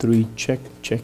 3, check, check.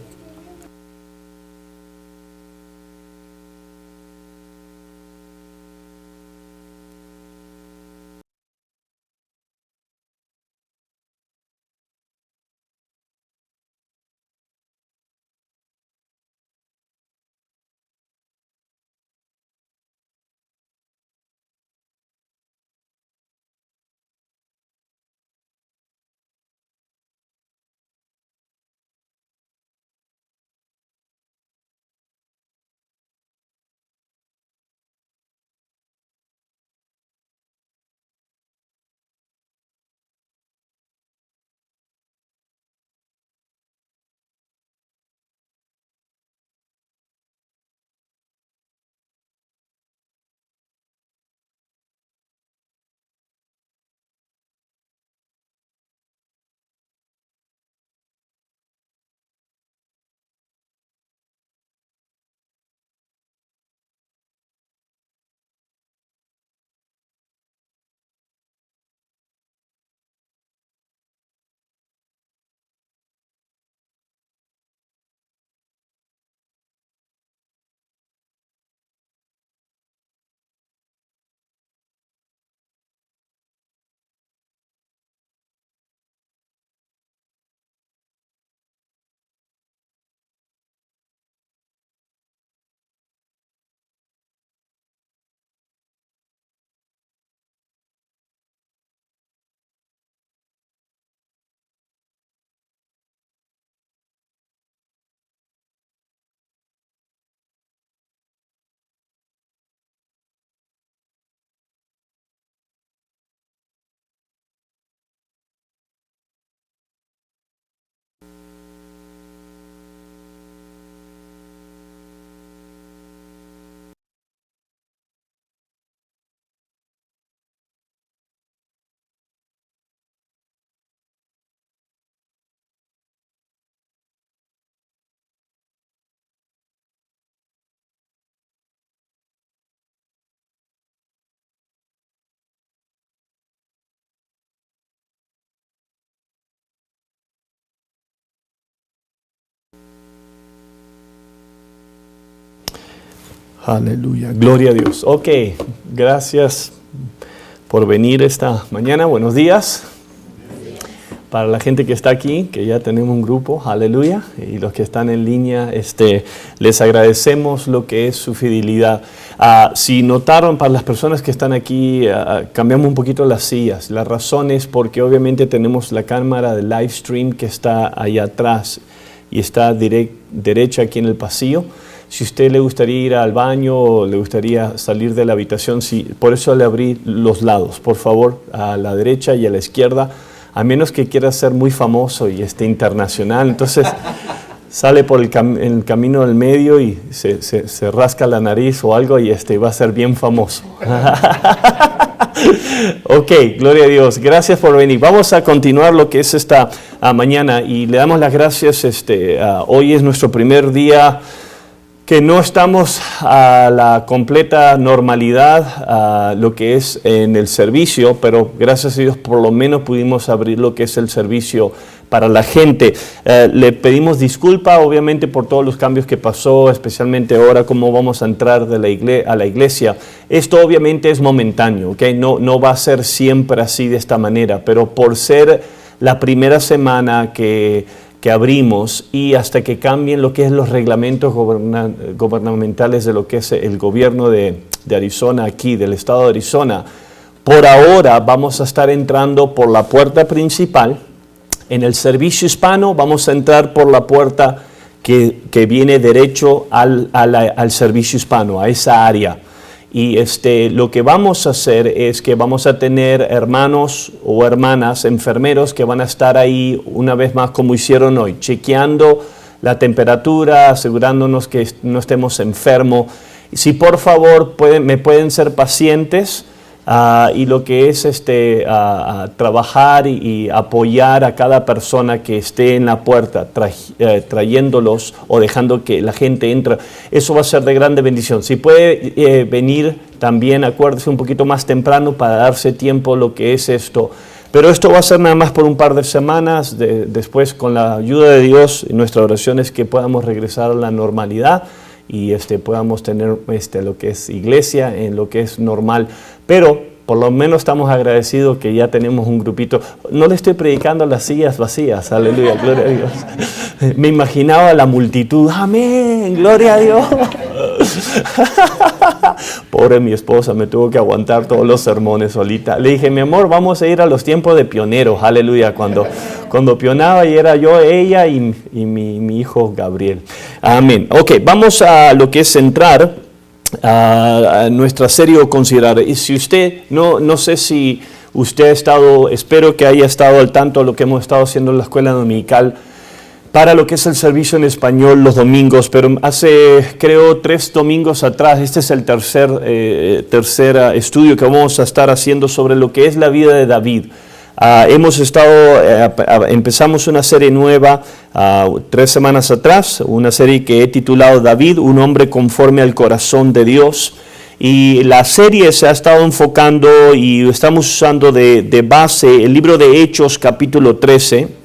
Aleluya, gloria a Dios. Ok, gracias por venir esta mañana. Buenos días. Para la gente que está aquí, que ya tenemos un grupo, aleluya. Y los que están en línea, les agradecemos lo que es su fidelidad. Si notaron, para las personas que están aquí, cambiamos un poquito las sillas. La razón es porque obviamente tenemos la cámara de live stream que está allá atrás y está derecha aquí en el pasillo. Si a usted le gustaría ir al baño o le gustaría salir de la habitación, por eso le abrí los lados, por favor, a la derecha y a la izquierda, a menos que quiera ser muy famoso y internacional. Entonces sale por el camino del medio y se rasca la nariz o algo y va a ser bien famoso. Ok, gloria a Dios. Gracias por venir. Vamos a continuar lo que es esta mañana y le damos las gracias. Hoy es nuestro primer día que no estamos a la completa normalidad, lo que es en el servicio, pero gracias a Dios por lo menos pudimos abrir lo que es el servicio para la gente. Le pedimos disculpa obviamente por todos los cambios que pasó, especialmente ahora cómo vamos a entrar a la iglesia. Esto obviamente es momentáneo, ¿okay? No va a ser siempre así de esta manera, pero por ser la primera semana que abrimos y hasta que cambien lo que es los reglamentos gubernamentales de lo que es el gobierno de Arizona aquí, del estado de Arizona, por ahora vamos a estar entrando por la puerta principal. En el servicio hispano vamos a entrar por la puerta que viene derecho al servicio hispano, a esa área. Y lo que vamos a hacer es que vamos a tener hermanos o hermanas, enfermeros, que van a estar ahí una vez más como hicieron hoy, chequeando la temperatura, asegurándonos que no estemos enfermos. Si por favor me pueden ser pacientes y lo que es trabajar y apoyar a cada persona que esté en la puerta, trayéndolos o dejando que la gente entre, eso va a ser de grande bendición. Si puede venir también, acuérdese un poquito más temprano para darse tiempo lo que es Pero esto va a ser nada más por un par de semanas. Después, con la ayuda de Dios, nuestra oración es que podamos regresar a la normalidad y podamos tener lo que es iglesia en lo que es normal. Pero por lo menos estamos agradecidos que ya tenemos un grupito. No le estoy predicando a las sillas vacías, aleluya, gloria a Dios. Me imaginaba la multitud, amén, gloria a Dios. Pobre mi esposa, me tuvo que aguantar todos los sermones solita. Le dije, mi amor, vamos a ir a los tiempos de pioneros, aleluya, cuando pionaba y era yo, ella y mi hijo Gabriel. Amén. Ok, vamos a lo que es entrar a nuestra serie o considerar. Y si usted, no sé si usted ha estado, espero que haya estado al tanto de lo que hemos estado haciendo en la escuela dominical para lo que es el servicio en español los domingos, pero hace, creo, 3 domingos atrás, este es el tercer estudio que vamos a estar haciendo sobre lo que es la vida de David. Empezamos una serie nueva 3 semanas atrás, una serie que he titulado David, un hombre conforme al corazón de Dios. Y la serie se ha estado enfocando y estamos usando de base el libro de Hechos capítulo 13,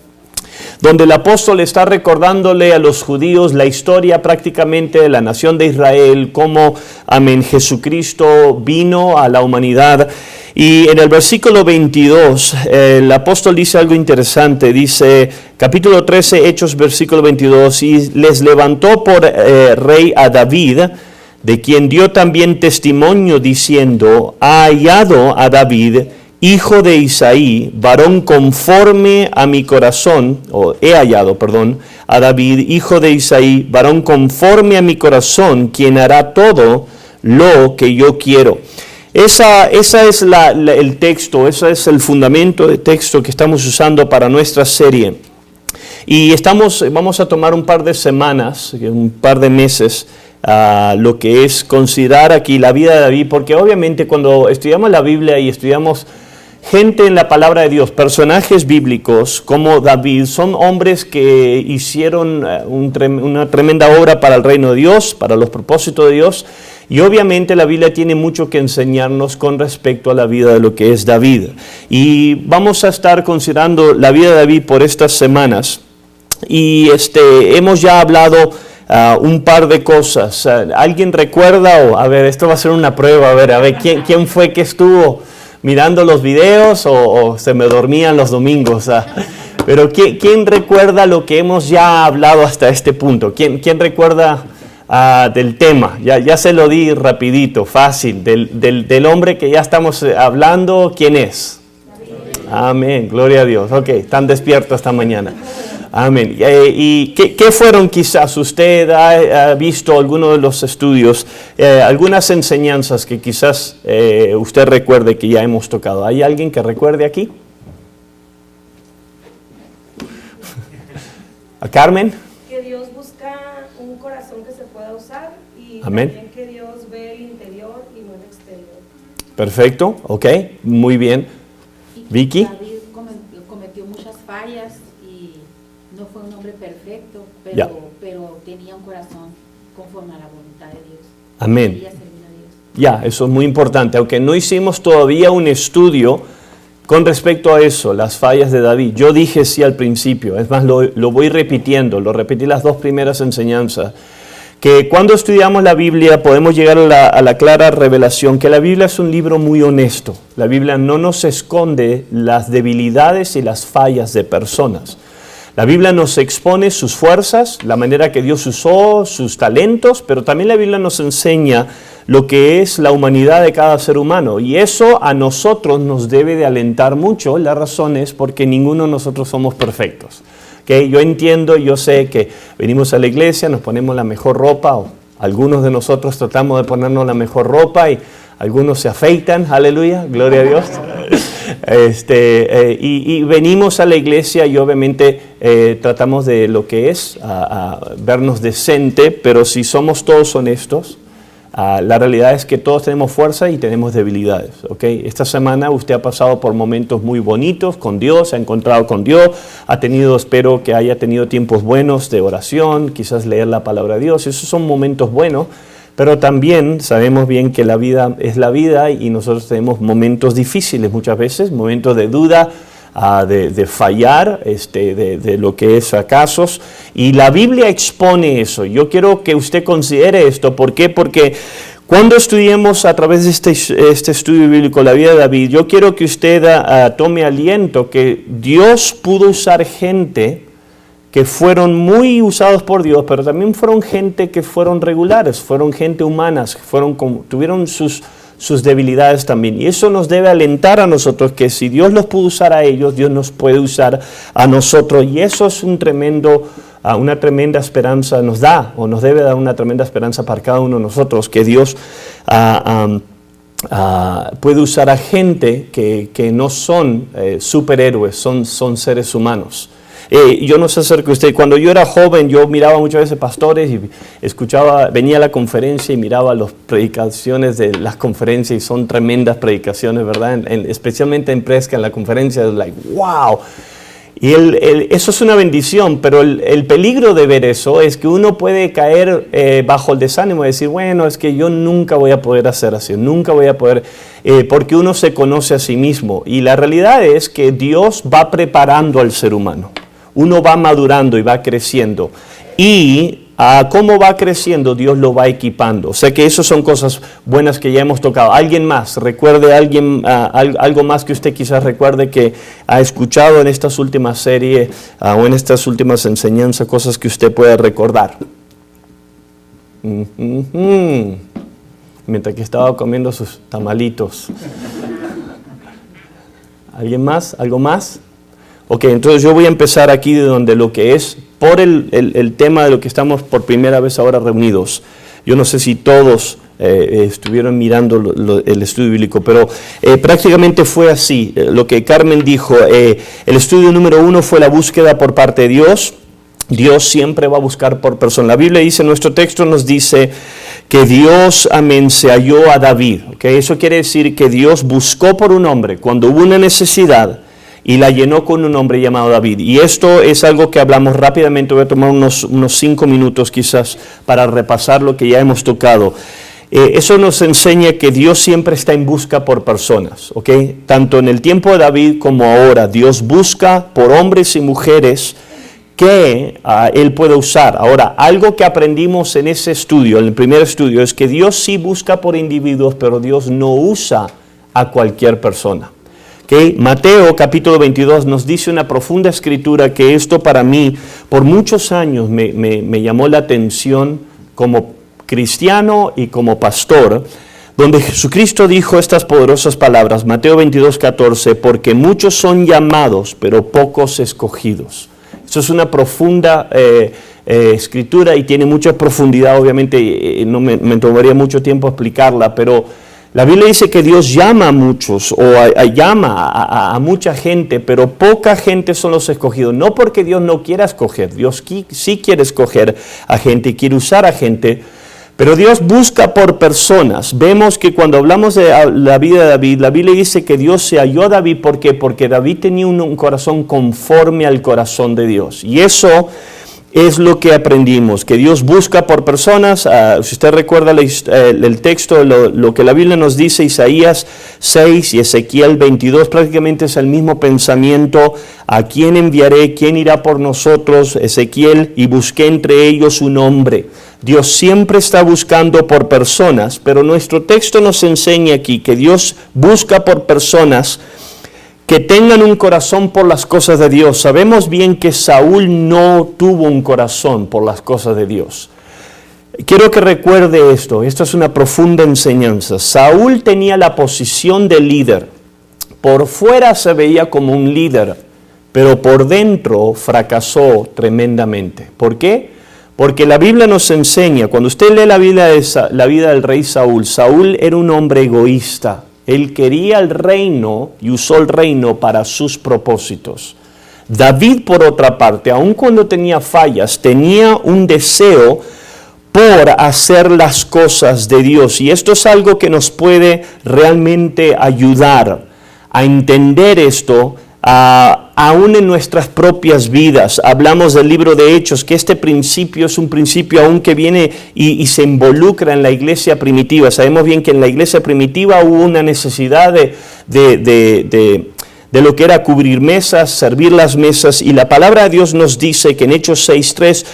donde el apóstol está recordándole a los judíos la historia prácticamente de la nación de Israel, cómo, amén, Jesucristo vino a la humanidad. Y en el versículo 22, el apóstol dice algo interesante, dice, capítulo 13, Hechos, versículo 22, y les levantó por rey a David, de quien dio también testimonio diciendo, ha hallado a David, hijo de Isaí, varón conforme a mi corazón, he hallado, a David, hijo de Isaí, varón conforme a mi corazón, quien hará todo lo que yo quiero. Esa es el texto, ese es el fundamento de texto que estamos usando para nuestra serie. Y vamos a tomar un par de semanas, un par de meses, lo que es considerar aquí la vida de David, porque obviamente cuando estudiamos la Biblia y estudiamos gente en la palabra de Dios, personajes bíblicos como David, son hombres que hicieron una tremenda obra para el reino de Dios, para los propósitos de Dios, y obviamente la Biblia tiene mucho que enseñarnos con respecto a la vida de lo que es David. Y vamos a estar considerando la vida de David por estas semanas, y hemos ya hablado un par de cosas. ¿Alguien recuerda? A ver, esto va a ser una prueba, a ver, ¿quién fue que estuvo mirando los videos o se me dormían los domingos? Pero ¿quién recuerda lo que hemos ya hablado hasta este punto? ¿Quién recuerda del tema? Ya se lo di rapidito, fácil. Del hombre que ya estamos hablando, ¿quién es? Amén, gloria a Dios. Ok, están despiertos esta mañana. Amén. ¿Y qué fueron quizás? Usted ha visto algunos de los estudios, algunas enseñanzas que quizás usted recuerde que ya hemos tocado. ¿Hay alguien que recuerde aquí? ¿A Carmen? Que Dios busca un corazón que se pueda usar y amén. También que Dios ve el interior y no el exterior. Perfecto, ok, muy bien. Vicky. David cometió muchas fallas y no fue un hombre perfecto, pero tenía un corazón conforme a la voluntad de Dios. Amén. Quería servir a Dios. Eso es muy importante, aunque no hicimos todavía un estudio con respecto a eso, las fallas de David. Yo dije sí al principio, es más, lo voy repitiendo, lo repetí las 2 primeras enseñanzas, que cuando estudiamos la Biblia podemos llegar a la clara revelación que la Biblia es un libro muy honesto. La Biblia no nos esconde las debilidades y las fallas de personas. La Biblia nos expone sus fuerzas, la manera que Dios usó, sus talentos, pero también la Biblia nos enseña lo que es la humanidad de cada ser humano. Y eso a nosotros nos debe de alentar mucho. La razón es porque ninguno de nosotros somos perfectos. ¿Okay? Yo entiendo, yo sé que venimos a la iglesia, nos ponemos la mejor ropa, o algunos de nosotros tratamos de ponernos la mejor ropa y algunos se afeitan, aleluya, gloria a Dios. Y venimos a la iglesia y obviamente tratamos de lo que es vernos decente, pero si somos todos honestos, la realidad es que todos tenemos fuerza y tenemos debilidades. ¿Okay? Esta semana usted ha pasado por momentos muy bonitos con Dios, se ha encontrado con Dios, espero que haya tenido tiempos buenos de oración, quizás leer la palabra de Dios, esos son momentos buenos. Pero también sabemos bien que la vida es la vida y nosotros tenemos momentos difíciles muchas veces, momentos de duda, de fallar, de lo que es fracasos. Y la Biblia expone eso. Yo quiero que usted considere esto. ¿Por qué? Porque cuando estudiemos a través de este estudio bíblico la vida de David, yo quiero que usted tome aliento que Dios pudo usar gente que fueron muy usados por Dios, pero también fueron gente que fueron regulares, fueron gente humanas, tuvieron sus debilidades también. Y eso nos debe alentar a nosotros que si Dios los pudo usar a ellos, Dios nos puede usar a nosotros. Y eso es una tremenda esperanza, nos debe dar una tremenda esperanza para cada uno de nosotros, que Dios puede usar a gente que no son superhéroes, son seres humanos. Yo no sé acerca de usted, cuando yo era joven yo miraba muchas veces pastores y venía a la conferencia y miraba las predicaciones de las conferencias y son tremendas predicaciones, ¿verdad? Especialmente en Presca, en la conferencia, es like, wow. Y eso es una bendición, pero el peligro de ver eso es que uno puede caer bajo el desánimo y decir, bueno, es que yo nunca voy a poder hacer así, nunca voy a poder, porque uno se conoce a sí mismo. Y la realidad es que Dios va preparando al ser humano. Uno va madurando y va creciendo. Y cómo va creciendo, Dios lo va equipando. O sea que esas son cosas buenas que ya hemos tocado. ¿Alguien más? Recuerde algo más que usted quizás recuerde que ha escuchado en estas últimas series o en estas últimas enseñanzas, cosas que usted pueda recordar. Mientras que estaba comiendo sus tamalitos. ¿Alguien más? ¿Algo más? Ok, entonces yo voy a empezar aquí de donde lo que es, por el tema de lo que estamos por primera vez ahora reunidos. Yo no sé si todos estuvieron mirando el estudio bíblico, pero prácticamente fue así. Lo que Carmen dijo, el estudio número 1 fue la búsqueda por parte de Dios. Dios siempre va a buscar por persona. La Biblia dice, nuestro texto nos dice que Dios se halló a David. ¿Okay? Eso quiere decir que Dios buscó por un hombre cuando hubo una necesidad y la llenó con un hombre llamado David. Y esto es algo que hablamos rápidamente. Voy a tomar unos 5 minutos quizás para repasar lo que ya hemos tocado. Eso nos enseña que Dios siempre está en busca por personas. ¿Okay? Tanto en el tiempo de David como ahora, Dios busca por hombres y mujeres que Él puede usar. Ahora, algo que aprendimos en ese estudio, en el primer estudio, es que Dios sí busca por individuos, pero Dios no usa a cualquier persona. Okay. Mateo capítulo 22 nos dice una profunda escritura que esto para mí por muchos años me llamó la atención como cristiano y como pastor, donde Jesucristo dijo estas poderosas palabras, Mateo 22:14, porque muchos son llamados, pero pocos escogidos. Esto es una profunda escritura y tiene mucha profundidad, obviamente no me tomaría mucho tiempo explicarla, pero la Biblia dice que Dios llama a muchos o llama a mucha gente, pero poca gente son los escogidos. No porque Dios no quiera escoger, Dios sí quiere escoger a gente y quiere usar a gente, pero Dios busca por personas. Vemos que cuando hablamos de la vida de David, la Biblia dice que Dios se halló a David. ¿Por qué? Porque David tenía un corazón conforme al corazón de Dios. Y eso es lo que aprendimos, que Dios busca por personas. Si usted recuerda el texto, lo que la Biblia nos dice, Isaías 6 y Ezequiel 22, prácticamente es el mismo pensamiento. ¿A quién enviaré? ¿Quién irá por nosotros? Ezequiel, y busqué entre ellos un hombre. Dios siempre está buscando por personas, pero nuestro texto nos enseña aquí que Dios busca por personas que tengan un corazón por las cosas de Dios. Sabemos bien que Saúl no tuvo un corazón por las cosas de Dios. Quiero que recuerde esto es una profunda enseñanza. Saúl tenía la posición de líder. Por fuera se veía como un líder, pero por dentro fracasó tremendamente. ¿Por qué? Porque la Biblia nos enseña, cuando usted lee la vida del rey Saúl, Saúl era un hombre egoísta. Él quería el reino y usó el reino para sus propósitos. David, por otra parte, aun cuando tenía fallas, tenía un deseo por hacer las cosas de Dios. Y esto es algo que nos puede realmente ayudar a entender esto, aún en nuestras propias vidas. Hablamos del libro de Hechos, que este principio es un principio aún que viene y se involucra en la iglesia primitiva. Sabemos bien que en la iglesia primitiva hubo una necesidad de de lo que era cubrir mesas, servir las mesas, y la palabra de Dios nos dice que en Hechos 6:3,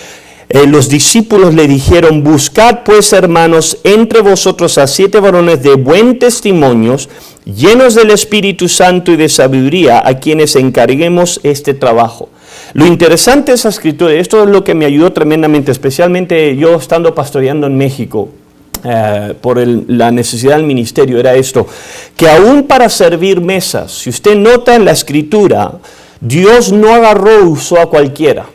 los discípulos le dijeron: buscad pues, hermanos, entre vosotros a 7 varones de buen testimonio, llenos del Espíritu Santo y de sabiduría, a quienes encarguemos este trabajo. Lo interesante de esa escritura, esto es lo que me ayudó tremendamente, especialmente yo estando pastoreando en México, por la necesidad del ministerio, era esto, que aún para servir mesas, si usted nota en la escritura, Dios no agarró, usó a cualquiera.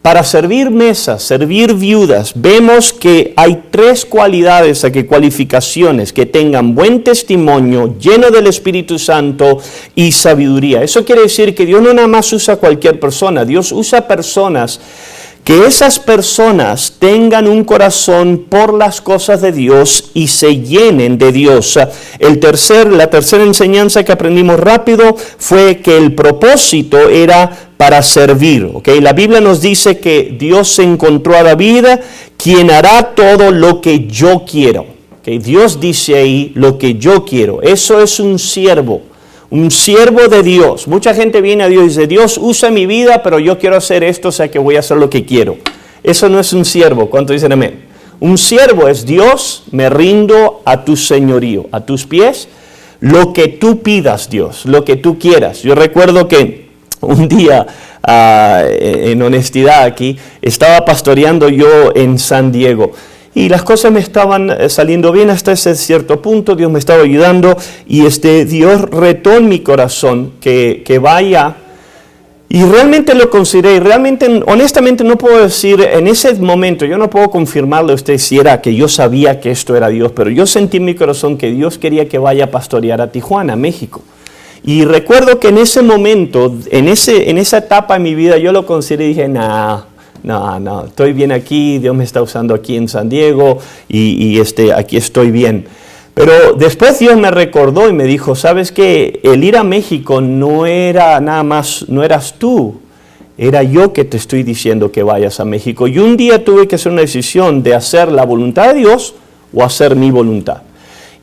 Para servir mesas, servir viudas, vemos que hay 3 cualidades, cualificaciones: que tengan buen testimonio, lleno del Espíritu Santo y sabiduría. Eso quiere decir que Dios no nada más usa a cualquier persona, Dios usa personas, que esas personas tengan un corazón por las cosas de Dios y se llenen de Dios. La tercera enseñanza que aprendimos rápido fue que el propósito era para servir. ¿Okay? La Biblia nos dice que Dios encontró a David, quien hará todo lo que yo quiero. ¿Okay? Dios dice ahí, lo que yo quiero. Eso es un siervo de Dios. Mucha gente viene a Dios y dice: Dios, usa mi vida, pero yo quiero hacer esto, o sea que voy a hacer lo que quiero. Eso no es un siervo. ¿Cuánto dicen amén? Un siervo es: Dios, me rindo a tu señorío, a tus pies, lo que tú pidas, Dios, lo que tú quieras. Yo recuerdo que un día, en honestidad aquí, estaba pastoreando yo en San Diego. Y las cosas me estaban saliendo bien hasta ese cierto punto, Dios me estaba ayudando, y Dios retó en mi corazón que vaya, y realmente lo consideré, y realmente, honestamente no puedo decir, en ese momento, yo no puedo confirmarle a usted si era que yo sabía que esto era Dios, pero yo sentí en mi corazón que Dios quería que vaya a pastorear a Tijuana, México. Y recuerdo que en ese momento, en esa etapa de mi vida, yo lo consideré y dije: no, estoy bien aquí, Dios me está usando aquí en San Diego y aquí estoy bien. Pero después Dios me recordó y me dijo: ¿sabes qué? El ir a México no era nada más, no eras tú, era yo que te estoy diciendo que vayas a México. Y un día tuve que hacer una decisión de hacer la voluntad de Dios o hacer mi voluntad.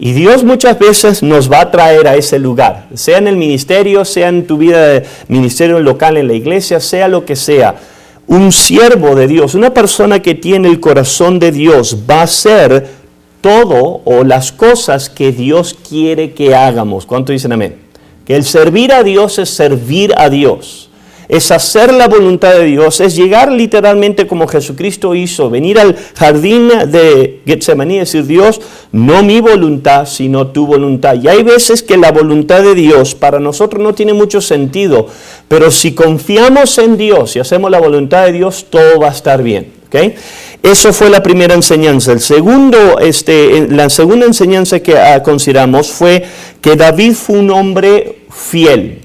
Y Dios muchas veces nos va a traer a ese lugar, sea en el ministerio, sea en tu vida de ministerio local, en la iglesia, sea lo que sea. Un siervo de Dios, una persona que tiene el corazón de Dios, va a hacer todo o las cosas que Dios quiere que hagamos. ¿Cuánto dicen amén? Que el servir a Dios es servir a Dios. Es hacer la voluntad de Dios, es llegar literalmente como Jesucristo hizo, venir al jardín de Getsemaní y decir: Dios, no mi voluntad, sino tu voluntad. Y hay veces que la voluntad de Dios para nosotros no tiene mucho sentido, pero si confiamos en Dios y hacemos la voluntad de Dios, todo va a estar bien. ¿Okay? Eso fue la primera enseñanza. La segunda enseñanza que consideramos fue que David fue un hombre fiel.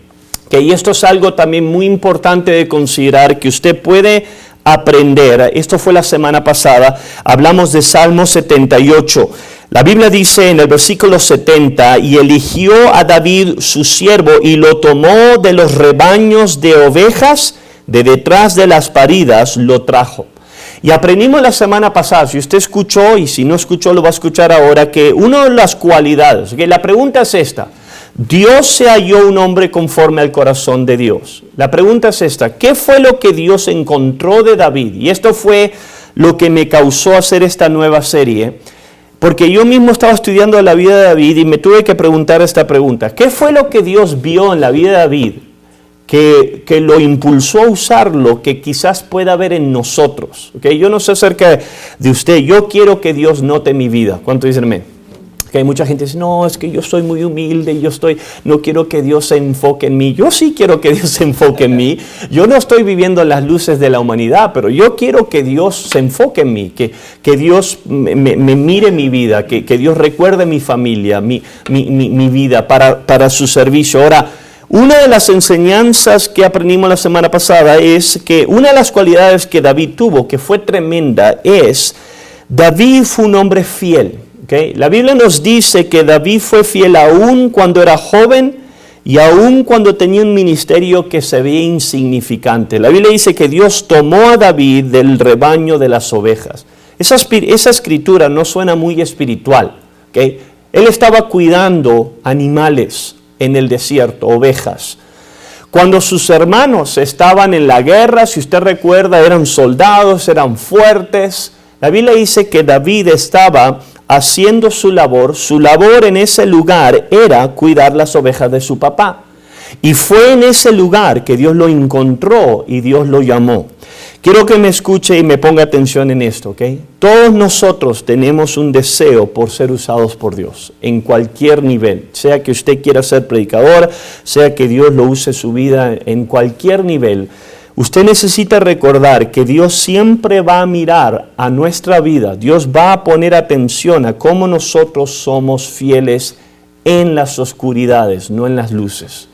Y esto es algo también muy importante de considerar, que usted puede aprender. Esto fue la semana pasada, hablamos de Salmo 78. La Biblia dice en el versículo 70: y eligió a David su siervo y lo tomó de los rebaños de ovejas, de detrás de las paridas lo trajo. Y aprendimos la semana pasada, si usted escuchó y si no escuchó lo va a escuchar ahora, que una de las cualidades, que la pregunta es esta: Dios se halló un hombre conforme al corazón de Dios. La pregunta es esta: ¿qué fue lo que Dios encontró de David? Y esto fue lo que me causó hacer esta nueva serie, porque yo mismo estaba estudiando la vida de David y me tuve que preguntar esta pregunta: ¿qué fue lo que Dios vio en la vida de David que lo impulsó a usarlo, que quizás pueda haber en nosotros? ¿Okay? Yo no sé acerca de usted, yo quiero que Dios note mi vida. ¿Cuánto dicen amén? Que hay mucha gente que dice: no, es que yo soy muy humilde, no quiero que Dios se enfoque en mí. Yo sí quiero que Dios se enfoque en mí. Yo no estoy viviendo en las luces de la humanidad, pero yo quiero que Dios se enfoque en mí, que Dios me mire mi vida, que Dios recuerde mi familia, mi vida para su servicio. Ahora, una de las enseñanzas que aprendimos la semana pasada es que una de las cualidades que David tuvo, que fue tremenda, es: David fue un hombre fiel. Okay. La Biblia nos dice que David fue fiel aún cuando era joven y aún cuando tenía un ministerio que se veía insignificante. La Biblia dice que Dios tomó a David del rebaño de las ovejas. Esa escritura no suena muy espiritual. Okay. Él estaba cuidando animales en el desierto, ovejas. Cuando sus hermanos estaban en la guerra, si usted recuerda, eran soldados, eran fuertes. La Biblia dice que David estaba haciendo su labor. Su labor en ese lugar era cuidar las ovejas de su papá. Y fue en ese lugar que Dios lo encontró y Dios lo llamó. Quiero que me escuche y me ponga atención en esto, ¿ok? Todos nosotros tenemos un deseo por ser usados por Dios, en cualquier nivel. Sea que usted quiera ser predicador, sea que Dios lo use su vida, en cualquier nivel. Usted necesita recordar que Dios siempre va a mirar a nuestra vida. Dios va a poner atención a cómo nosotros somos fieles en las oscuridades, no en las luces.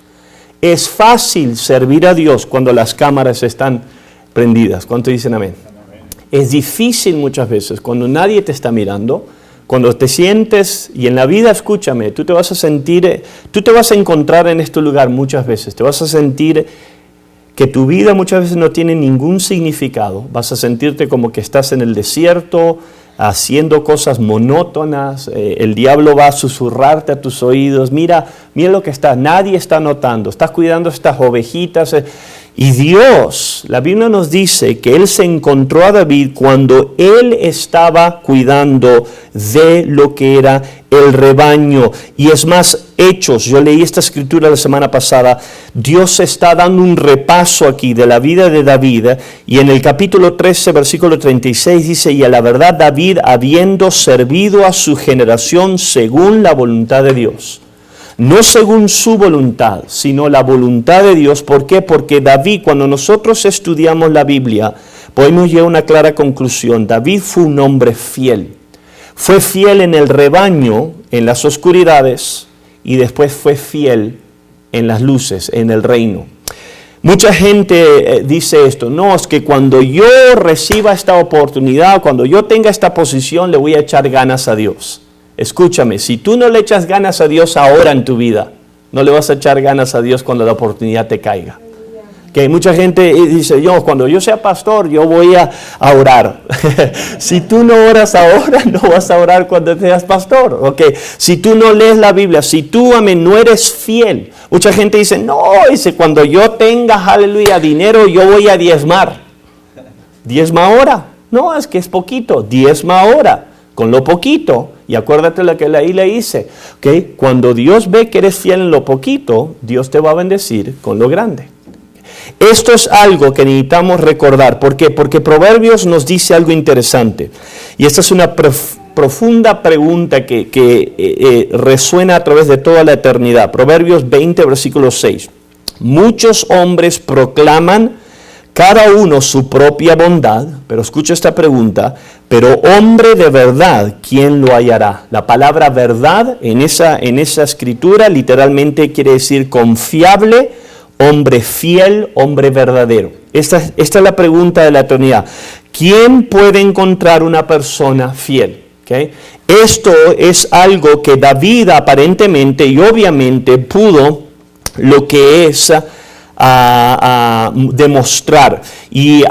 Es fácil servir a Dios cuando las cámaras están prendidas. ¿Cuánto dicen amén? Amén? Es difícil muchas veces cuando nadie te está mirando, cuando te sientes, y en la vida, escúchame, tú te vas a encontrar en este lugar muchas veces, te vas a sentir que tu vida muchas veces no tiene ningún significado, vas a sentirte como que estás en el desierto, haciendo cosas monótonas, el diablo va a susurrarte a tus oídos, mira lo que está, nadie está notando, estás cuidando estas ovejitas, y Dios, la Biblia nos dice que Él se encontró a David cuando Él estaba cuidando de lo que era el rebaño. Y es más, Hechos, yo leí esta escritura la semana pasada, Dios está dando un repaso aquí de la vida de David, y en el capítulo 13, versículo 36 dice, y a la verdad David, habiendo servido a su generación según la voluntad de Dios, no según su voluntad, sino la voluntad de Dios. ¿Por qué? Porque David, cuando nosotros estudiamos la Biblia, podemos llegar a una clara conclusión. David fue un hombre fiel. Fue fiel en el rebaño, en las oscuridades, y después fue fiel en las luces, en el reino. Mucha gente dice esto, no, es que cuando yo reciba esta oportunidad, cuando yo tenga esta posición, le voy a echar ganas a Dios. Escúchame, si tú no le echas ganas a Dios ahora en tu vida, no le vas a echar ganas a Dios cuando la oportunidad te caiga. Que mucha gente dice, cuando yo sea pastor, yo voy a orar. Si tú no oras ahora, no vas a orar cuando seas pastor. Okay. Si tú no lees la Biblia, si tú, no eres fiel. Mucha gente dice, cuando yo tenga, aleluya, dinero, yo voy a diezmar. ¿Diezma ahora? No, es que es poquito. Diezma ahora. Con lo poquito, y acuérdate lo que ahí le dice, ¿okay? Cuando Dios ve que eres fiel en lo poquito, Dios te va a bendecir con lo grande. Esto es algo que necesitamos recordar. ¿Por qué? Porque Proverbios nos dice algo interesante. Y esta es una profunda pregunta que resuena a través de toda la eternidad. Proverbios 20, versículo 6. Muchos hombres proclaman cada uno su propia bondad, pero escucha esta pregunta, pero hombre de verdad, ¿quién lo hallará? La palabra verdad en esa escritura literalmente quiere decir confiable, hombre fiel, hombre verdadero. Esta es la pregunta de la eternidad. ¿Quién puede encontrar una persona fiel? ¿Okay? Esto es algo que David aparentemente y obviamente pudo lo que es a demostrar. Y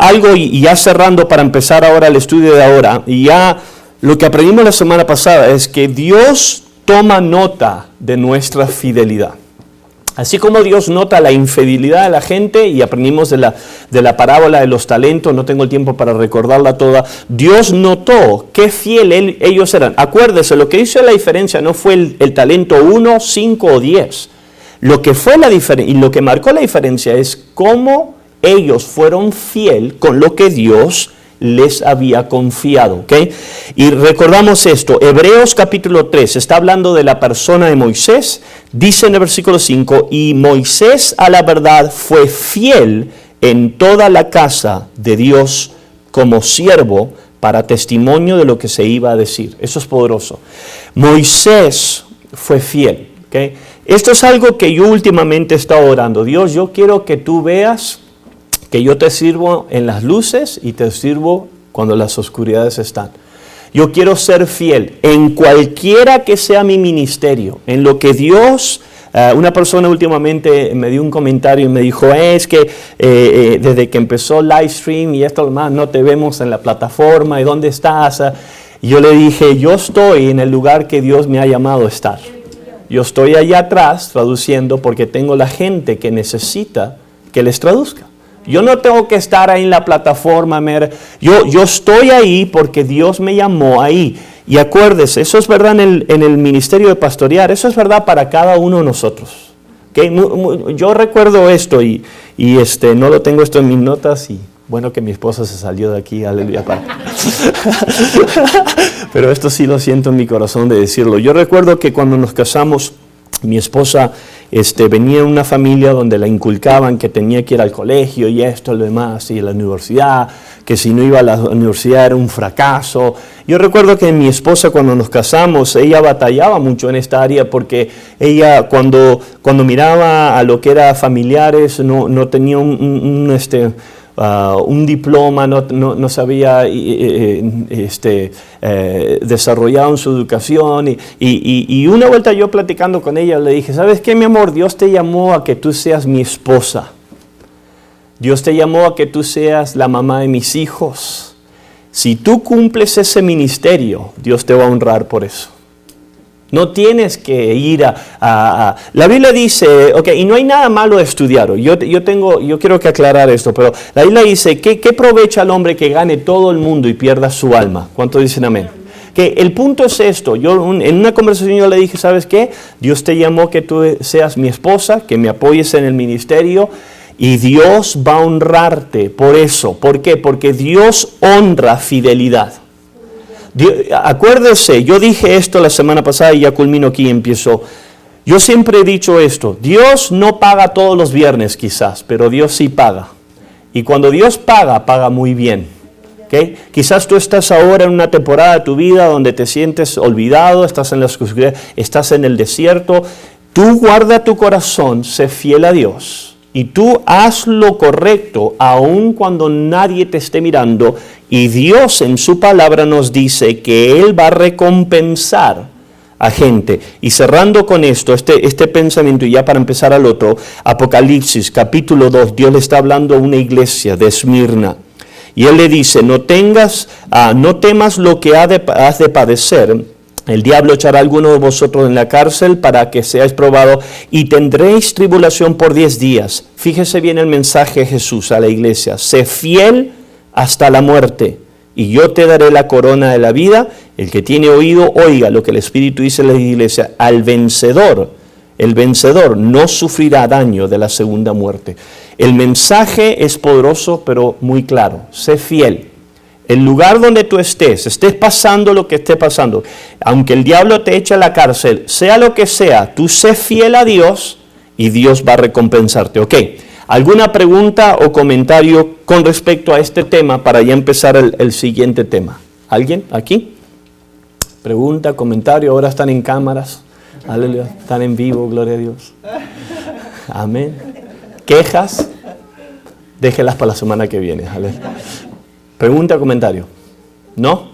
ya cerrando para empezar ahora el estudio de ahora, y ya lo que aprendimos la semana pasada es que Dios toma nota de nuestra fidelidad. Así como Dios nota la infidelidad de la gente, y aprendimos de la parábola de los talentos, no tengo el tiempo para recordarla toda, Dios notó qué fiel ellos eran. Acuérdese, lo que hizo la diferencia no fue el talento 1, 5 o 10. Lo que fue la diferencia y lo que marcó la diferencia es cómo ellos fueron fiel con lo que Dios les había confiado. ¿Okay? Y recordamos esto, Hebreos capítulo 3 está hablando de la persona de Moisés, dice en el versículo 5, y Moisés a la verdad fue fiel en toda la casa de Dios como siervo para testimonio de lo que se iba a decir. Eso es poderoso. Moisés fue fiel. ¿Okay? Esto es algo que yo últimamente he estado orando. Dios, yo quiero que tú veas que yo te sirvo en las luces y te sirvo cuando las oscuridades están. Yo quiero ser fiel en cualquiera que sea mi ministerio, en lo que Dios... una persona últimamente me dio un comentario y me dijo, es que desde que empezó Livestream y esto más, no te vemos en la plataforma, ¿y dónde estás? Y yo le dije, yo estoy en el lugar que Dios me ha llamado a estar. Yo estoy allá atrás traduciendo porque tengo la gente que necesita que les traduzca. Yo no tengo que estar ahí en la plataforma. Yo estoy ahí porque Dios me llamó ahí. Y acuérdese, eso es verdad en el ministerio de pastorear, eso es verdad para cada uno de nosotros. ¿Okay? Yo recuerdo esto y no lo tengo esto en mis notas y bueno que mi esposa se salió de aquí, aleluya. Pero esto sí lo siento en mi corazón de decirlo. Yo recuerdo que cuando nos casamos, mi esposa venía de una familia donde la inculcaban que tenía que ir al colegio y esto, lo demás, y a la universidad, que si no iba a la universidad era un fracaso. Yo recuerdo que mi esposa cuando nos casamos, ella batallaba mucho en esta área porque ella cuando miraba a lo que era familiares no tenía un diploma, no sabía desarrollado en su educación y una vuelta yo platicando con ella le dije, ¿sabes qué, mi amor? Dios te llamó a que tú seas mi esposa. Dios te llamó a que tú seas la mamá de mis hijos. Si tú cumples ese ministerio, Dios te va a honrar por eso. No tienes que ir a... La Biblia dice, y no hay nada malo de estudiar. Yo quiero que aclarar esto, pero la Biblia dice, ¿qué provecha al hombre que gane todo el mundo y pierda su alma? ¿Cuántos dicen amén? Que el punto es esto. En una conversación yo le dije, ¿sabes qué? Dios te llamó que tú seas mi esposa, que me apoyes en el ministerio, y Dios va a honrarte por eso. ¿Por qué? Porque Dios honra fidelidad. Acuérdese, yo dije esto la semana pasada y ya culmino aquí y empiezo. Yo siempre he dicho esto, Dios no paga todos los viernes quizás, pero Dios sí paga. Y cuando Dios paga muy bien. ¿Okay? Quizás tú estás ahora en una temporada de tu vida donde te sientes olvidado, estás en la oscuridad, estás en el desierto. Tú guarda tu corazón, sé fiel a Dios. Y tú haz lo correcto aun cuando nadie te esté mirando. Y Dios en su palabra nos dice que Él va a recompensar a gente. Y cerrando con esto, este pensamiento, y ya para empezar al otro, Apocalipsis capítulo 2, Dios le está hablando a una iglesia de Esmirna. Y Él le dice, no temas lo que has de padecer. El diablo echará a alguno de vosotros en la cárcel para que seáis probados y tendréis tribulación por 10 días. Fíjese bien el mensaje de Jesús a la iglesia. Sé fiel hasta la muerte y yo te daré la corona de la vida. El que tiene oído, oiga lo que el Espíritu dice a la iglesia. Al vencedor, el vencedor no sufrirá daño de la segunda muerte. El mensaje es poderoso pero muy claro. Sé fiel. El lugar donde tú estés pasando lo que esté pasando, aunque el diablo te eche a la cárcel, sea lo que sea, tú sé fiel a Dios y Dios va a recompensarte. ¿Ok? ¿Alguna pregunta o comentario con respecto a este tema para ya empezar el siguiente tema? ¿Alguien aquí? Pregunta, comentario, ahora están en cámaras. Aleluya, están en vivo, gloria a Dios. Amén. ¿Quejas? Déjelas para la semana que viene. Aleluya. Pregunta, comentario. ¿No?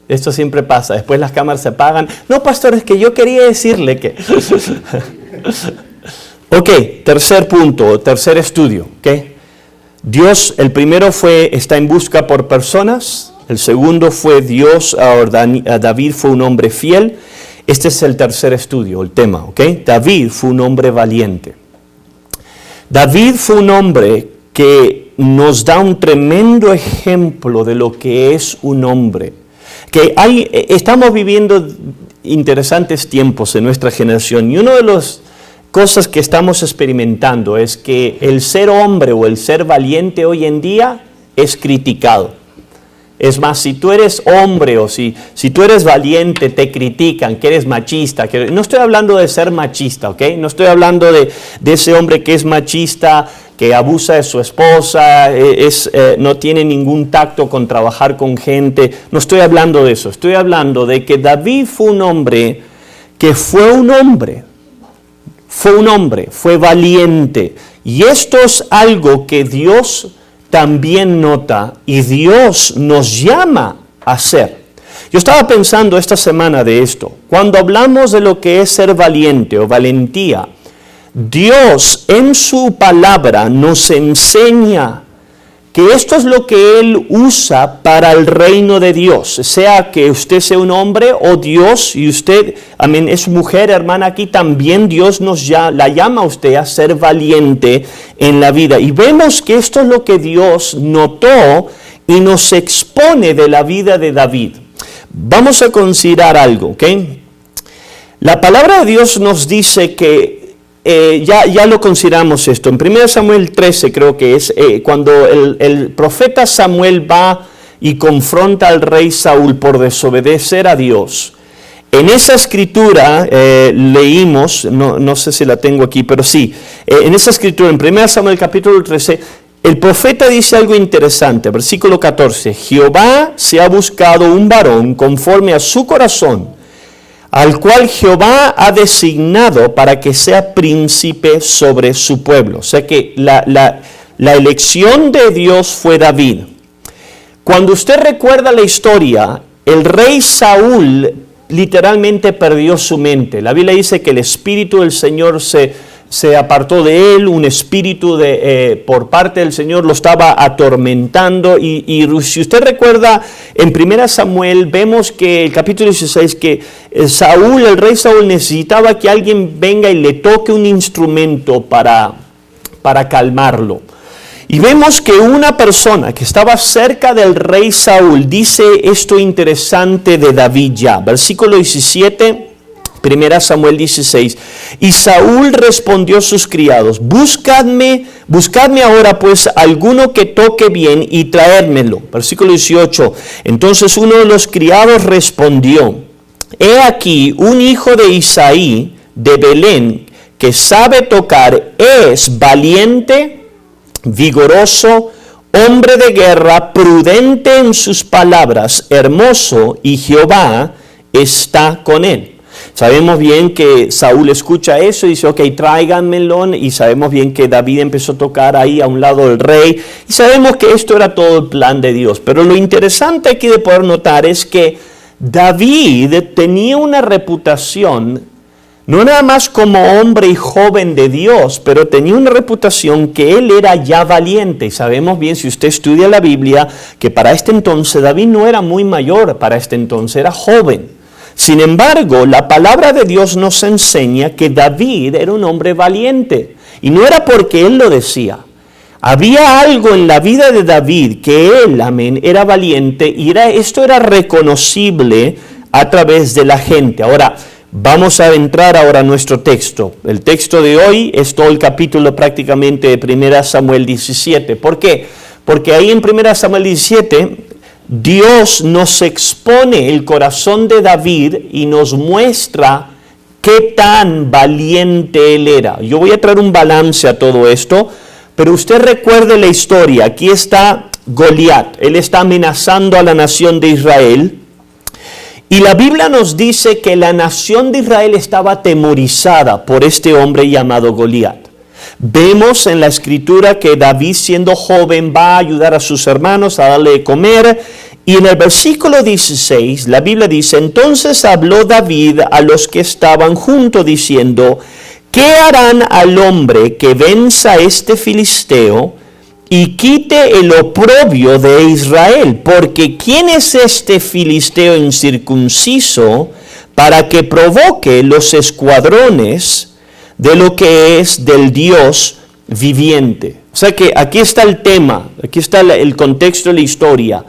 Esto siempre pasa. Después las cámaras se apagan. No, pastor, es que yo quería decirle que... Ok, tercer punto, tercer estudio. ¿Okay? Dios, el primero está en busca por personas. El segundo fue Dios, David fue un hombre fiel. Este es el tercer estudio, el tema. ¿Okay? David fue un hombre valiente. David fue un hombre que nos da un tremendo ejemplo de lo que es un hombre. Estamos viviendo interesantes tiempos en nuestra generación y una de las cosas que estamos experimentando es que el ser hombre o el ser valiente hoy en día es criticado. Es más, si tú eres hombre o si tú eres valiente, te critican, que eres machista. No estoy hablando de ser machista, ¿ok? No estoy hablando de ese hombre que es machista, que abusa de su esposa, no tiene ningún tacto con trabajar con gente. No estoy hablando de eso. Estoy hablando de que David fue un hombre que fue valiente. Y esto es algo que Dios también nota y Dios nos llama a hacer. Yo estaba pensando esta semana de esto. Cuando hablamos de lo que es ser valiente o valentía, Dios en su palabra nos enseña que esto es lo que Él usa para el reino de Dios. Sea que usted sea un hombre o Dios, y usted, amén, es mujer, hermana, aquí también Dios la llama a usted a ser valiente en la vida. Y vemos que esto es lo que Dios notó y nos expone de la vida de David. Vamos a considerar algo, ¿ok? La palabra de Dios nos dice que ya lo consideramos esto. En 1 Samuel 13 creo que es cuando el profeta Samuel va y confronta al rey Saúl por desobedecer a Dios. En esa escritura leímos, no sé si la tengo aquí, pero sí, en esa escritura, en 1 Samuel capítulo 13, el profeta dice algo interesante, versículo 14, Jehová se ha buscado un varón conforme a su corazón, al cual Jehová ha designado para que sea príncipe sobre su pueblo. O sea que la elección de Dios fue David. Cuando usted recuerda la historia, el rey Saúl literalmente perdió su mente. La Biblia dice que el Espíritu del Señor se apartó de él, un espíritu por parte del Señor lo estaba atormentando, y si usted recuerda en 1 Samuel vemos que el capítulo 16 que el rey Saúl necesitaba que alguien venga y le toque un instrumento para calmarlo. Y vemos que una persona que estaba cerca del rey Saúl dice esto interesante de David ya, versículo 17, 1 Samuel 16, y Saúl respondió a sus criados, buscadme ahora pues alguno que toque bien y traérmelo. Versículo 18, entonces uno de los criados respondió, he aquí un hijo de Isaí de Belén que sabe tocar, es valiente, vigoroso, hombre de guerra, prudente en sus palabras, hermoso, y Jehová está con él. Sabemos bien que Saúl escucha eso y dice, ok, tráiganmelo, y sabemos bien que David empezó a tocar ahí a un lado del rey, y sabemos que esto era todo el plan de Dios. Pero lo interesante aquí de poder notar es que David tenía una reputación, no nada más como hombre y joven de Dios, pero tenía una reputación que él era ya valiente. Y sabemos bien, si usted estudia la Biblia, que para este entonces David no era muy mayor, para este entonces era joven. Sin embargo, la palabra de Dios nos enseña que David era un hombre valiente. Y no era porque él lo decía. Había algo en la vida de David que él, amén, era valiente, y esto era reconocible a través de la gente. Ahora, vamos a entrar ahora a nuestro texto. El texto de hoy es todo el capítulo prácticamente de 1 Samuel 17. ¿Por qué? Porque ahí en 1 Samuel 17... Dios nos expone el corazón de David y nos muestra qué tan valiente él era. Yo voy a traer un balance a todo esto, pero usted recuerde la historia. Aquí está Goliat, él está amenazando a la nación de Israel. Y la Biblia nos dice que la nación de Israel estaba atemorizada por este hombre llamado Goliat. Vemos en la escritura que David, siendo joven, va a ayudar a sus hermanos a darle de comer. Y en el versículo 16, la Biblia dice, entonces habló David a los que estaban juntos diciendo, ¿qué harán al hombre que venza a este filisteo y quite el oprobio de Israel? Porque ¿quién es este filisteo incircunciso para que provoque los escuadrones de lo que es del Dios viviente? O sea que aquí está el tema, aquí está el contexto de la historia.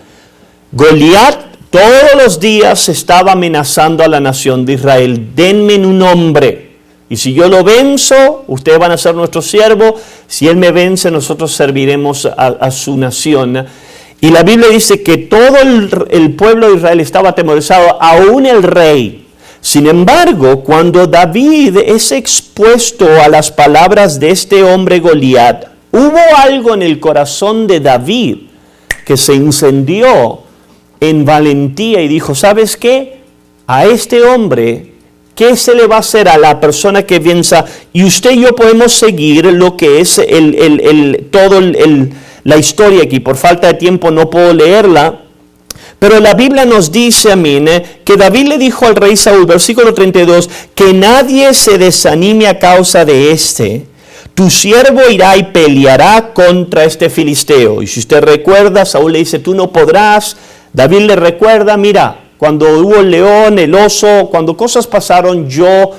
Goliat todos los días estaba amenazando a la nación de Israel. Denme un hombre, y si yo lo venzo, ustedes van a ser nuestro siervo. Si él me vence, nosotros serviremos a su nación. Y la Biblia dice que todo el pueblo de Israel estaba atemorizado, aún el rey. Sin embargo, cuando David es expuesto a las palabras de este hombre Goliat, hubo algo en el corazón de David que se incendió en valentía y dijo, ¿sabes qué? A este hombre, ¿qué se le va a hacer a la persona que venza? Y usted y yo podemos seguir lo que es la historia aquí. Por falta de tiempo no puedo leerla. Pero la Biblia nos dice, amén, que David le dijo al rey Saúl, versículo 32, que nadie se desanime a causa de este. tu siervo irá y peleará contra este filisteo. Y si usted recuerda, Saúl le dice, tú no podrás. David le recuerda, mira, cuando hubo el león, el oso, cuando cosas pasaron, yo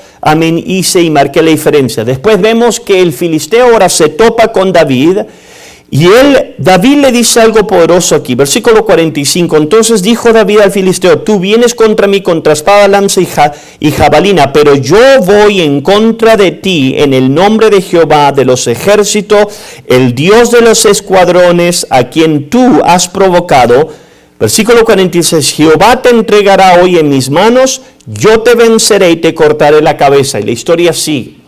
hice y marqué la diferencia. Después vemos que el filisteo ahora se topa con David, y David le dice algo poderoso aquí, versículo 45, entonces dijo David al filisteo, tú vienes contra mí contra espada, lanza y jabalina, pero yo voy en contra de ti en el nombre de Jehová de los ejércitos, el Dios de los escuadrones, a quien tú has provocado. Versículo 46, Jehová te entregará hoy en mis manos, yo te venceré y te cortaré la cabeza. Y la historia sigue.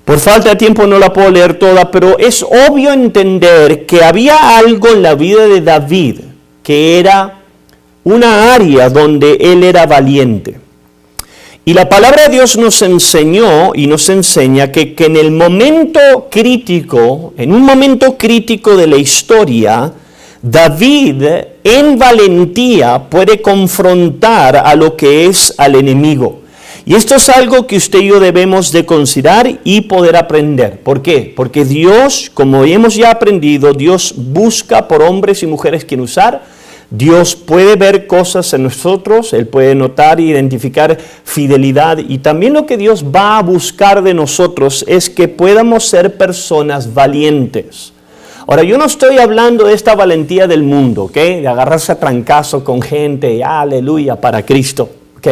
Por falta de tiempo no la puedo leer toda, pero es obvio entender que había algo en la vida de David que era una área donde él era valiente. Y la palabra de Dios nos enseñó y nos enseña que en el momento crítico, en un momento crítico de la historia, David en valentía puede confrontar a lo que es al enemigo. Y esto es algo que usted y yo debemos de considerar y poder aprender. ¿Por qué? Porque Dios, como hemos ya aprendido, Dios busca por hombres y mujeres quien usar. Dios puede ver cosas en nosotros, Él puede notar e identificar fidelidad. Y también lo que Dios va a buscar de nosotros es que podamos ser personas valientes. Ahora, yo no estoy hablando de esta valentía del mundo, ¿ok? De agarrarse a trancazo con gente, aleluya, para Cristo, ¿ok?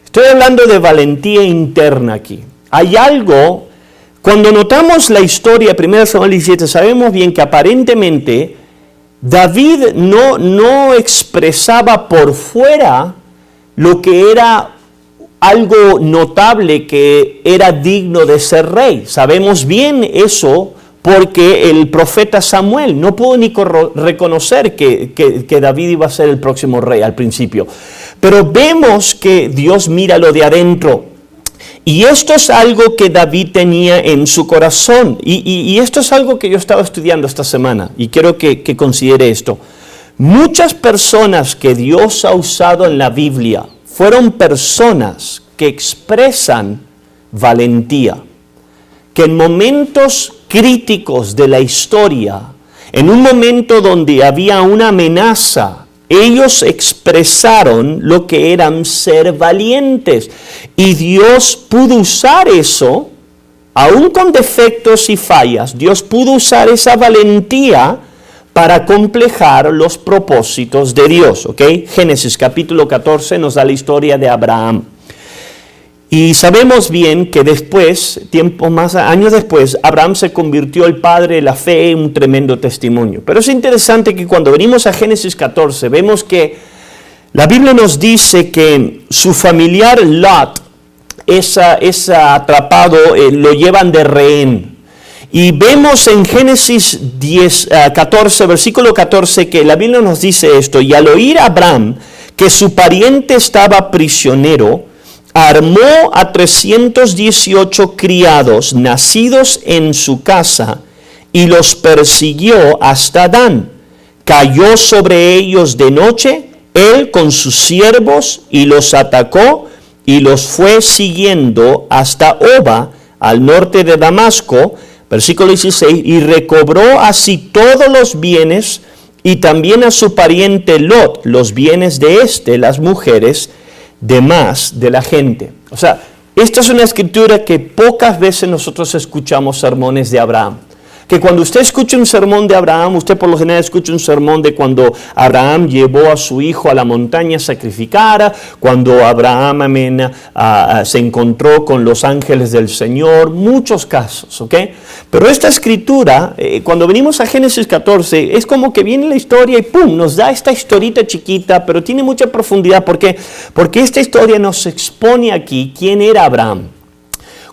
Estoy hablando de valentía interna aquí. Hay algo, cuando notamos la historia de 1 Samuel 17, sabemos bien que aparentemente David no expresaba por fuera lo que era algo notable, que era digno de ser rey. Sabemos bien eso porque el profeta Samuel no pudo ni reconocer que David iba a ser el próximo rey al principio. Pero vemos que Dios mira lo de adentro. Y esto es algo que David tenía en su corazón. Y esto es algo que yo estaba estudiando esta semana. Y quiero que considere esto. Muchas personas que Dios ha usado en la Biblia fueron personas que expresan valentía. Que en momentos críticos de la historia, en un momento donde había una amenaza, ellos expresaron lo que eran ser valientes. Y Dios pudo usar eso, aún con defectos y fallas, Dios pudo usar esa valentía para completar los propósitos de Dios. ¿Ok? Génesis capítulo 14 nos da la historia de Abraham. Y sabemos bien que después, años después, Abraham se convirtió el padre de la fe, un tremendo testimonio. Pero es interesante que cuando venimos a Génesis 14, vemos que la Biblia nos dice que su familiar Lot es atrapado, lo llevan de rehén. Y vemos en Génesis 14, versículo 14, que la Biblia nos dice esto: y al oír Abraham que su pariente estaba prisionero, armó a 318 criados nacidos en su casa y los persiguió hasta Dan. Cayó sobre ellos de noche, él con sus siervos, y los atacó y los fue siguiendo hasta Oba, al norte de Damasco. Versículo 16, y recobró así todos los bienes y también a su pariente Lot, los bienes de las mujeres, demás de la gente. O sea, esta es una escritura que pocas veces nosotros escuchamos sermones de Abraham. Que cuando usted escucha un sermón de Abraham, usted por lo general escucha un sermón de cuando Abraham llevó a su hijo a la montaña a sacrificar, cuando Abraham se encontró con los ángeles del Señor, muchos casos, ¿ok? Pero esta escritura, cuando venimos a Génesis 14, es como que viene la historia y ¡pum!, nos da esta historita chiquita, pero tiene mucha profundidad. ¿Por qué? Porque esta historia nos expone aquí quién era Abraham.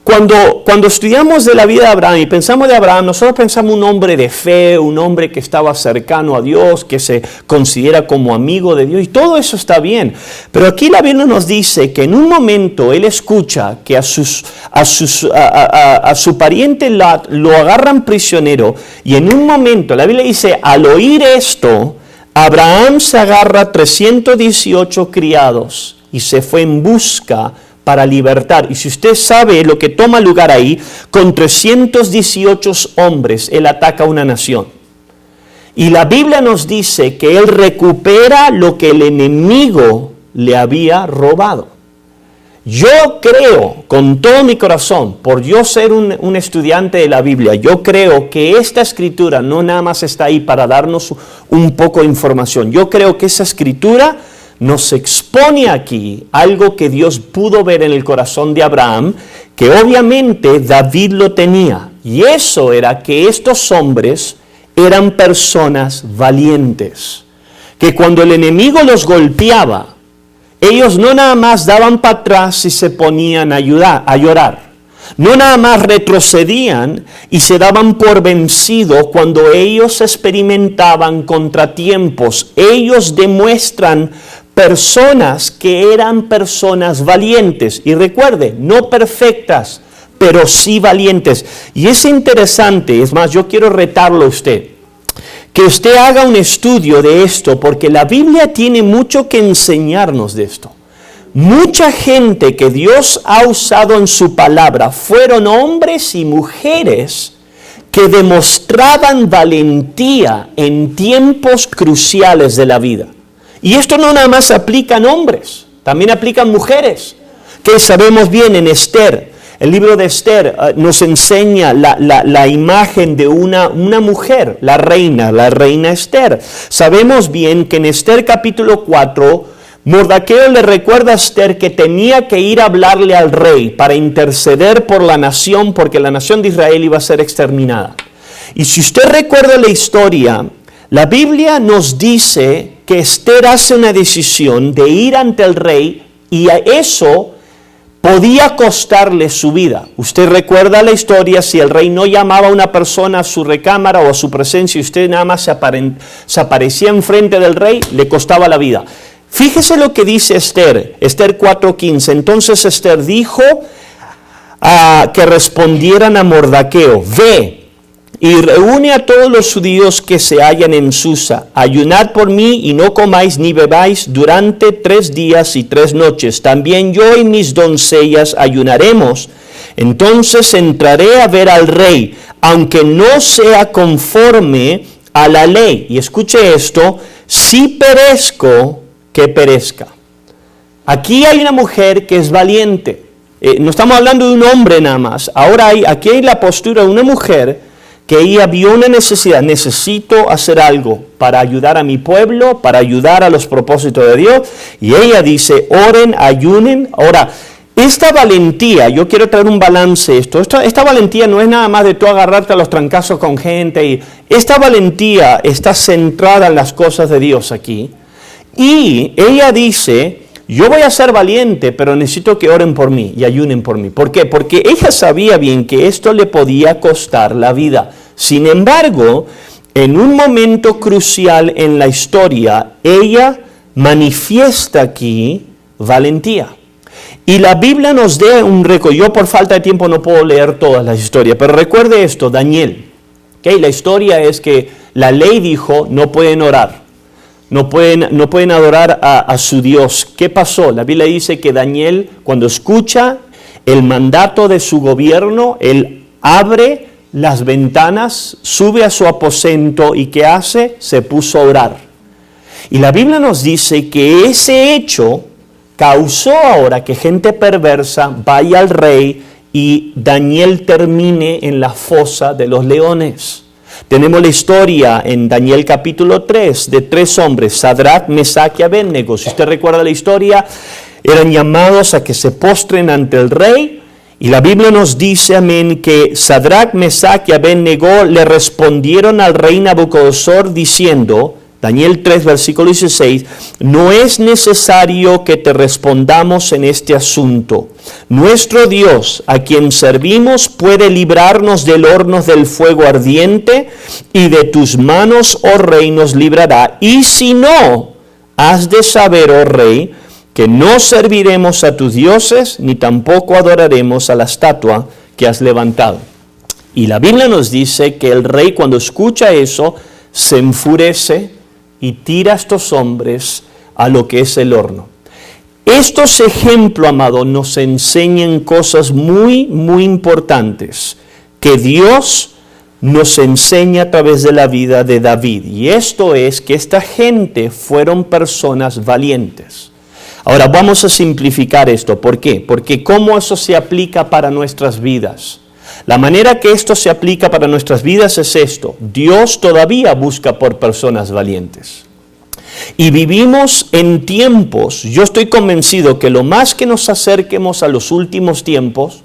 Cuando estudiamos de la vida de Abraham y pensamos de Abraham, nosotros pensamos un hombre de fe, un hombre que estaba cercano a Dios, que se considera como amigo de Dios, y todo eso está bien. Pero aquí la Biblia nos dice que en un momento él escucha que a su pariente Lot lo agarran prisionero, y en un momento, la Biblia dice, al oír esto, Abraham se agarra 318 criados y se fue en busca para libertar. Y si usted sabe lo que toma lugar ahí, con 318 hombres, él ataca una nación. Y la Biblia nos dice que él recupera lo que el enemigo le había robado. Yo creo con todo mi corazón, por yo ser un estudiante de la Biblia, yo creo que esta escritura no nada más está ahí para darnos un poco de información. Yo creo que esa escritura nos expone aquí algo que Dios pudo ver en el corazón de Abraham, que obviamente David lo tenía. Y eso era que estos hombres eran personas valientes, que cuando el enemigo los golpeaba, ellos no nada más daban para atrás y se ponían a llorar. No nada más retrocedían y se daban por vencido cuando ellos experimentaban contratiempos. Ellos demuestran personas que eran personas valientes. Y recuerde, no perfectas, pero sí valientes. Y es interesante, es más, yo quiero retarlo a usted, que usted haga un estudio de esto, porque la Biblia tiene mucho que enseñarnos de esto. Mucha gente que Dios ha usado en su palabra fueron hombres y mujeres que demostraban valentía en tiempos cruciales de la vida. Y esto no nada más aplica en hombres, también aplica en mujeres, que sabemos bien en Esther. El libro de Esther nos enseña la imagen de una mujer, la reina Esther. Sabemos bien que en Esther capítulo 4, Mordaqueo le recuerda a Esther que tenía que ir a hablarle al rey para interceder por la nación, porque la nación de Israel iba a ser exterminada. Y si usted recuerda la historia, la Biblia nos dice que Esther hace una decisión de ir ante el rey y a eso podía costarle su vida. Usted recuerda la historia, si el rey no llamaba a una persona a su recámara o a su presencia y usted nada más se aparecía enfrente del rey, le costaba la vida. Fíjese lo que dice Esther 4:15. Entonces Esther dijo que respondieran a Mordaqueo: ve y reúne a todos los judíos que se hallan en Susa. Ayunad por mí y no comáis ni bebáis durante 3 días y 3 noches. También yo y mis doncellas ayunaremos. Entonces entraré a ver al rey, aunque no sea conforme a la ley. Y escuche esto: si perezco, que perezca. Aquí hay una mujer que es valiente. No estamos hablando de un hombre nada más. Ahora aquí hay la postura de una mujer que ella vio una necesidad. Necesito hacer algo para ayudar a mi pueblo, para ayudar a los propósitos de Dios. Y ella dice: oren, ayunen. Ahora, esta valentía, yo quiero traer un balance esta valentía no es nada más de tú agarrarte a los trancazos con gente. Y esta valentía está centrada en las cosas de Dios aquí. Y ella dice: yo voy a ser valiente, pero necesito que oren por mí y ayunen por mí. ¿Por qué? Porque ella sabía bien que esto le podía costar la vida. Sin embargo, en un momento crucial en la historia, ella manifiesta aquí valentía. Y la Biblia nos da un récord. Yo por falta de tiempo no puedo leer todas las historias, pero recuerde esto, Daniel. ¿Okay? La historia es que la ley dijo: no pueden orar. No pueden adorar a su Dios. ¿Qué pasó? La Biblia dice que Daniel, cuando escucha el mandato de su gobierno, él abre las ventanas, sube a su aposento y ¿qué hace? Se puso a orar. Y la Biblia nos dice que ese hecho causó ahora que gente perversa vaya al rey y Daniel termine en la fosa de los leones. Tenemos la historia en Daniel capítulo 3 de 3 hombres, Sadrach, Mesach y Abednego. Si usted recuerda la historia, eran llamados a que se postren ante el rey. Y la Biblia nos dice, amén, que Sadrach, Mesach y Abednego le respondieron al rey Nabucodonosor diciendo, Daniel 3, versículo 16, no es necesario que te respondamos en este asunto. Nuestro Dios, a quien servimos, puede librarnos del horno del fuego ardiente, y de tus manos, oh rey, nos librará. Y si no, has de saber, oh rey, que no serviremos a tus dioses, ni tampoco adoraremos a la estatua que has levantado. Y la Biblia nos dice que el rey, cuando escucha eso, se enfurece y tira a estos hombres a lo que es el horno. Estos ejemplos, amado, nos enseñan cosas muy, muy importantes que Dios nos enseña a través de la vida de David. Y esto es que esta gente fueron personas valientes. Ahora vamos a simplificar esto. ¿Por qué? Porque ¿cómo eso se aplica para nuestras vidas? La manera que esto se aplica para nuestras vidas es esto. Dios todavía busca por personas valientes. Y vivimos en tiempos, yo estoy convencido que lo más que nos acerquemos a los últimos tiempos,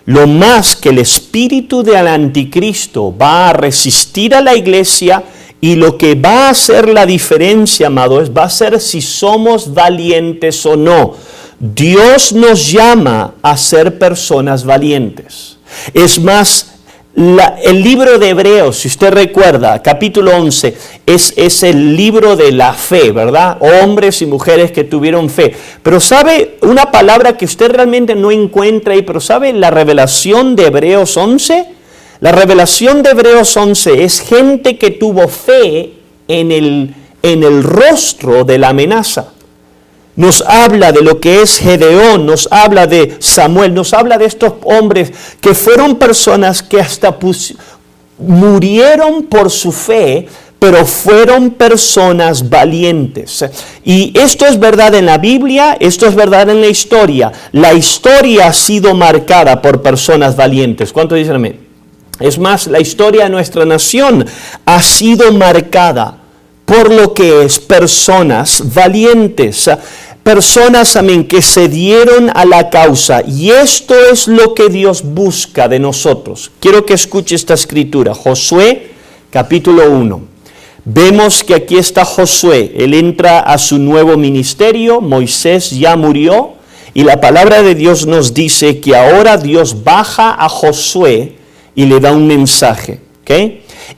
lo más que el espíritu del anticristo va a resistir a la iglesia y lo que va a hacer la diferencia, amado, va a ser si somos valientes o no. Dios nos llama a ser personas valientes. Es más, el libro de Hebreos, si usted recuerda, capítulo 11, es el libro de la fe, ¿verdad? Hombres y mujeres que tuvieron fe. Pero ¿sabe una palabra que usted realmente no encuentra ahí? Pero ¿sabe la revelación de Hebreos 11? La revelación de Hebreos 11 es gente que tuvo fe en el rostro de la amenaza. Nos habla de lo que es Gedeón, nos habla de Samuel, nos habla de estos hombres que fueron personas que hasta murieron por su fe, pero fueron personas valientes. Y esto es verdad en la Biblia, esto es verdad en la historia. La historia ha sido marcada por personas valientes. ¿Cuántos dicen amén? Es más, la historia de nuestra nación ha sido marcada por lo que es personas valientes. Personas, amén, que se dieron a la causa. Y esto es lo que Dios busca de nosotros. Quiero que escuche esta escritura. Josué, capítulo 1. Vemos que aquí está Josué. Él entra a su nuevo ministerio. Moisés ya murió. Y la palabra de Dios nos dice que ahora Dios baja a Josué y le da un mensaje. ¿Ok?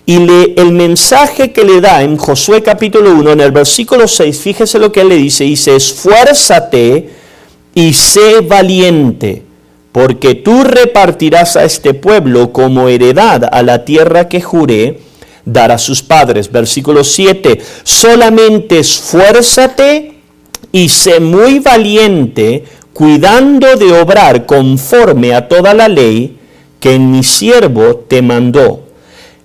Y el mensaje que le da en Josué capítulo 1, en el versículo 6, fíjese lo que él le dice. Dice, esfuérzate y sé valiente, porque tú repartirás a este pueblo como heredad a la tierra que juré dar a sus padres. Versículo 7, solamente esfuérzate y sé muy valiente, cuidando de obrar conforme a toda la ley que mi siervo te mandó.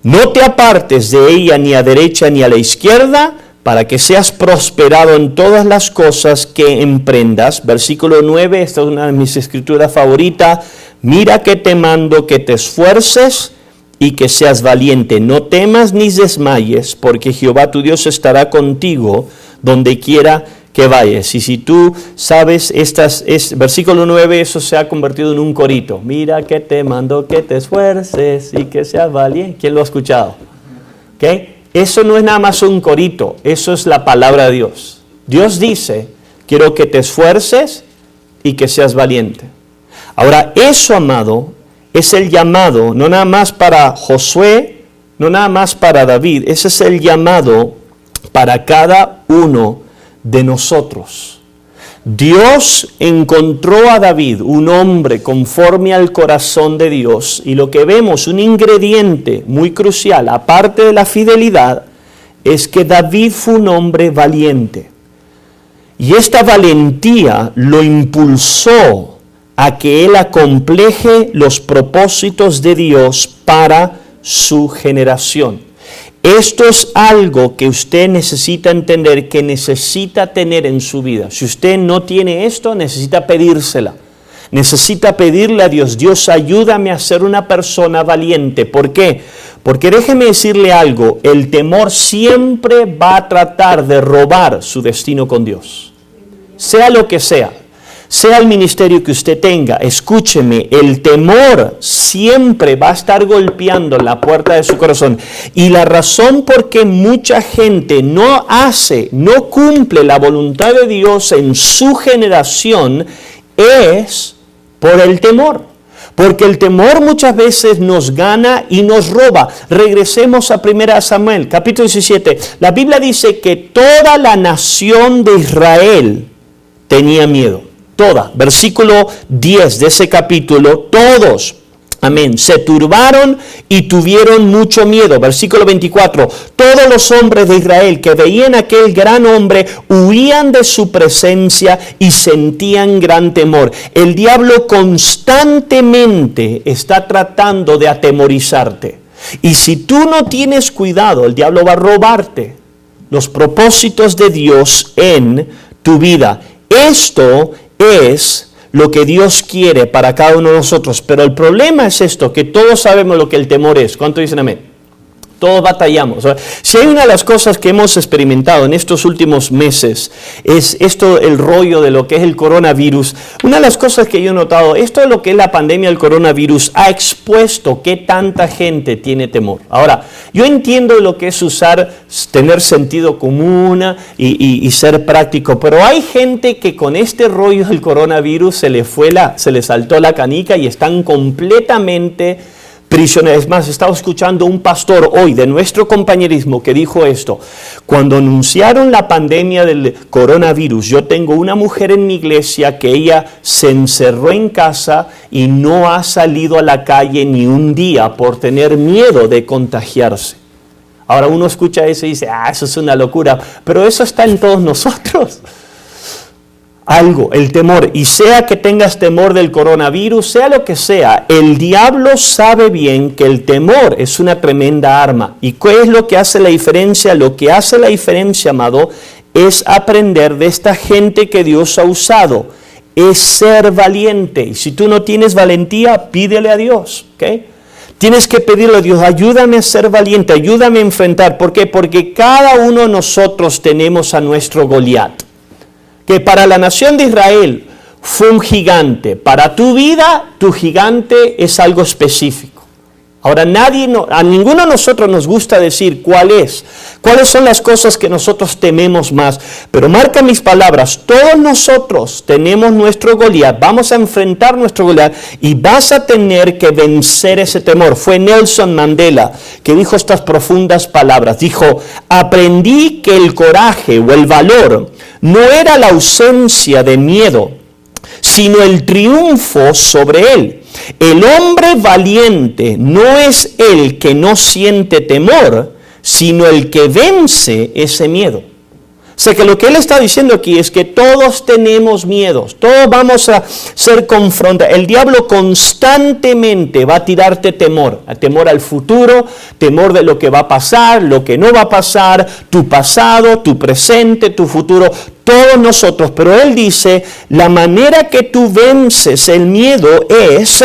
No te apartes de ella ni a derecha ni a la izquierda, para que seas prosperado en todas las cosas que emprendas. Versículo 9, esta es una de mis escrituras favoritas. Mira que te mando que te esfuerces y que seas valiente. No temas ni desmayes, porque Jehová tu Dios estará contigo donde quiera que vayas. Y si tú sabes, versículo 9, eso se ha convertido en un corito. Mira que te mando que te esfuerces y que seas valiente. ¿Quién lo ha escuchado? ¿Okay? Eso no es nada más un corito, eso es la palabra de Dios. Dios dice, quiero que te esfuerces y que seas valiente. Ahora, eso, amado, es el llamado, no nada más para Josué, no nada más para David, ese es el llamado para cada uno de nosotros. Dios encontró a David, un hombre conforme al corazón de Dios, y lo que vemos, un ingrediente muy crucial, aparte de la fidelidad, es que David fue un hombre valiente. Y esta valentía lo impulsó a que él acompleje los propósitos de Dios para su generación. Esto es algo que usted necesita entender, que necesita tener en su vida. Si usted no tiene esto, necesita pedírsela. Necesita pedirle a Dios, Dios, ayúdame a ser una persona valiente. ¿Por qué? Porque déjeme decirle algo, el temor siempre va a tratar de robar su destino con Dios. Sea lo que sea. Sea el ministerio que usted tenga, escúcheme, el temor siempre va a estar golpeando la puerta de su corazón. Y la razón por qué mucha gente no cumple la voluntad de Dios en su generación es por el temor. Porque el temor muchas veces nos gana y nos roba. Regresemos a 1 Samuel, capítulo 17. La Biblia dice que toda la nación de Israel tenía miedo. Toda, versículo 10 de ese capítulo, todos. Amén. Se turbaron y tuvieron mucho miedo. Versículo 24. Todos los hombres de Israel que veían a aquel gran hombre huían de su presencia y sentían gran temor. El diablo constantemente está tratando de atemorizarte. Y si tú no tienes cuidado, el diablo va a robarte los propósitos de Dios en tu vida. Esto es lo que Dios quiere para cada uno de nosotros. Pero el problema es esto, que todos sabemos lo que el temor es. ¿Cuánto dicen amén? Todos batallamos. Si hay una de las cosas que hemos experimentado en estos últimos meses, es esto, el rollo de lo que es el coronavirus. Una de las cosas que yo he notado, esto de lo que es la pandemia del coronavirus, ha expuesto que tanta gente tiene temor. Ahora, yo entiendo lo que es tener sentido común y ser práctico, pero hay gente que con este rollo del coronavirus se le saltó la canica y están completamente prisioneros. Es más, estaba escuchando un pastor hoy de nuestro compañerismo que dijo esto: cuando anunciaron la pandemia del coronavirus, yo tengo una mujer en mi iglesia que ella se encerró en casa y no ha salido a la calle ni un día por tener miedo de contagiarse. Ahora uno escucha eso y dice, eso es una locura, pero eso está en todos nosotros. Algo, el temor, y sea que tengas temor del coronavirus, sea lo que sea, el diablo sabe bien que el temor es una tremenda arma. ¿Y qué es lo que hace la diferencia? Lo que hace la diferencia, amado, es aprender de esta gente que Dios ha usado, es ser valiente. Y si tú no tienes valentía, pídele a Dios, ¿ok? Tienes que pedirle a Dios, ayúdame a ser valiente, ayúdame a enfrentar. ¿Por qué? Porque cada uno de nosotros tenemos a nuestro Goliat, que para la nación de Israel fue un gigante. Para tu vida, tu gigante es algo específico. Ahora, a ninguno de nosotros nos gusta decir cuáles son las cosas que nosotros tememos más. Pero marca mis palabras, todos nosotros tenemos nuestro Goliat, vamos a enfrentar nuestro Goliat y vas a tener que vencer ese temor. Fue Nelson Mandela que dijo estas profundas palabras. Dijo, aprendí que el coraje o el valor no era la ausencia de miedo, sino el triunfo sobre él. El hombre valiente no es el que no siente temor, sino el que vence ese miedo. O sea que lo que él está diciendo aquí es que todos tenemos miedos, todos vamos a ser confrontados. El diablo constantemente va a tirarte temor al futuro, temor de lo que va a pasar, lo que no va a pasar, tu pasado, tu presente, tu futuro, todos nosotros. Pero él dice, la manera que tú vences el miedo es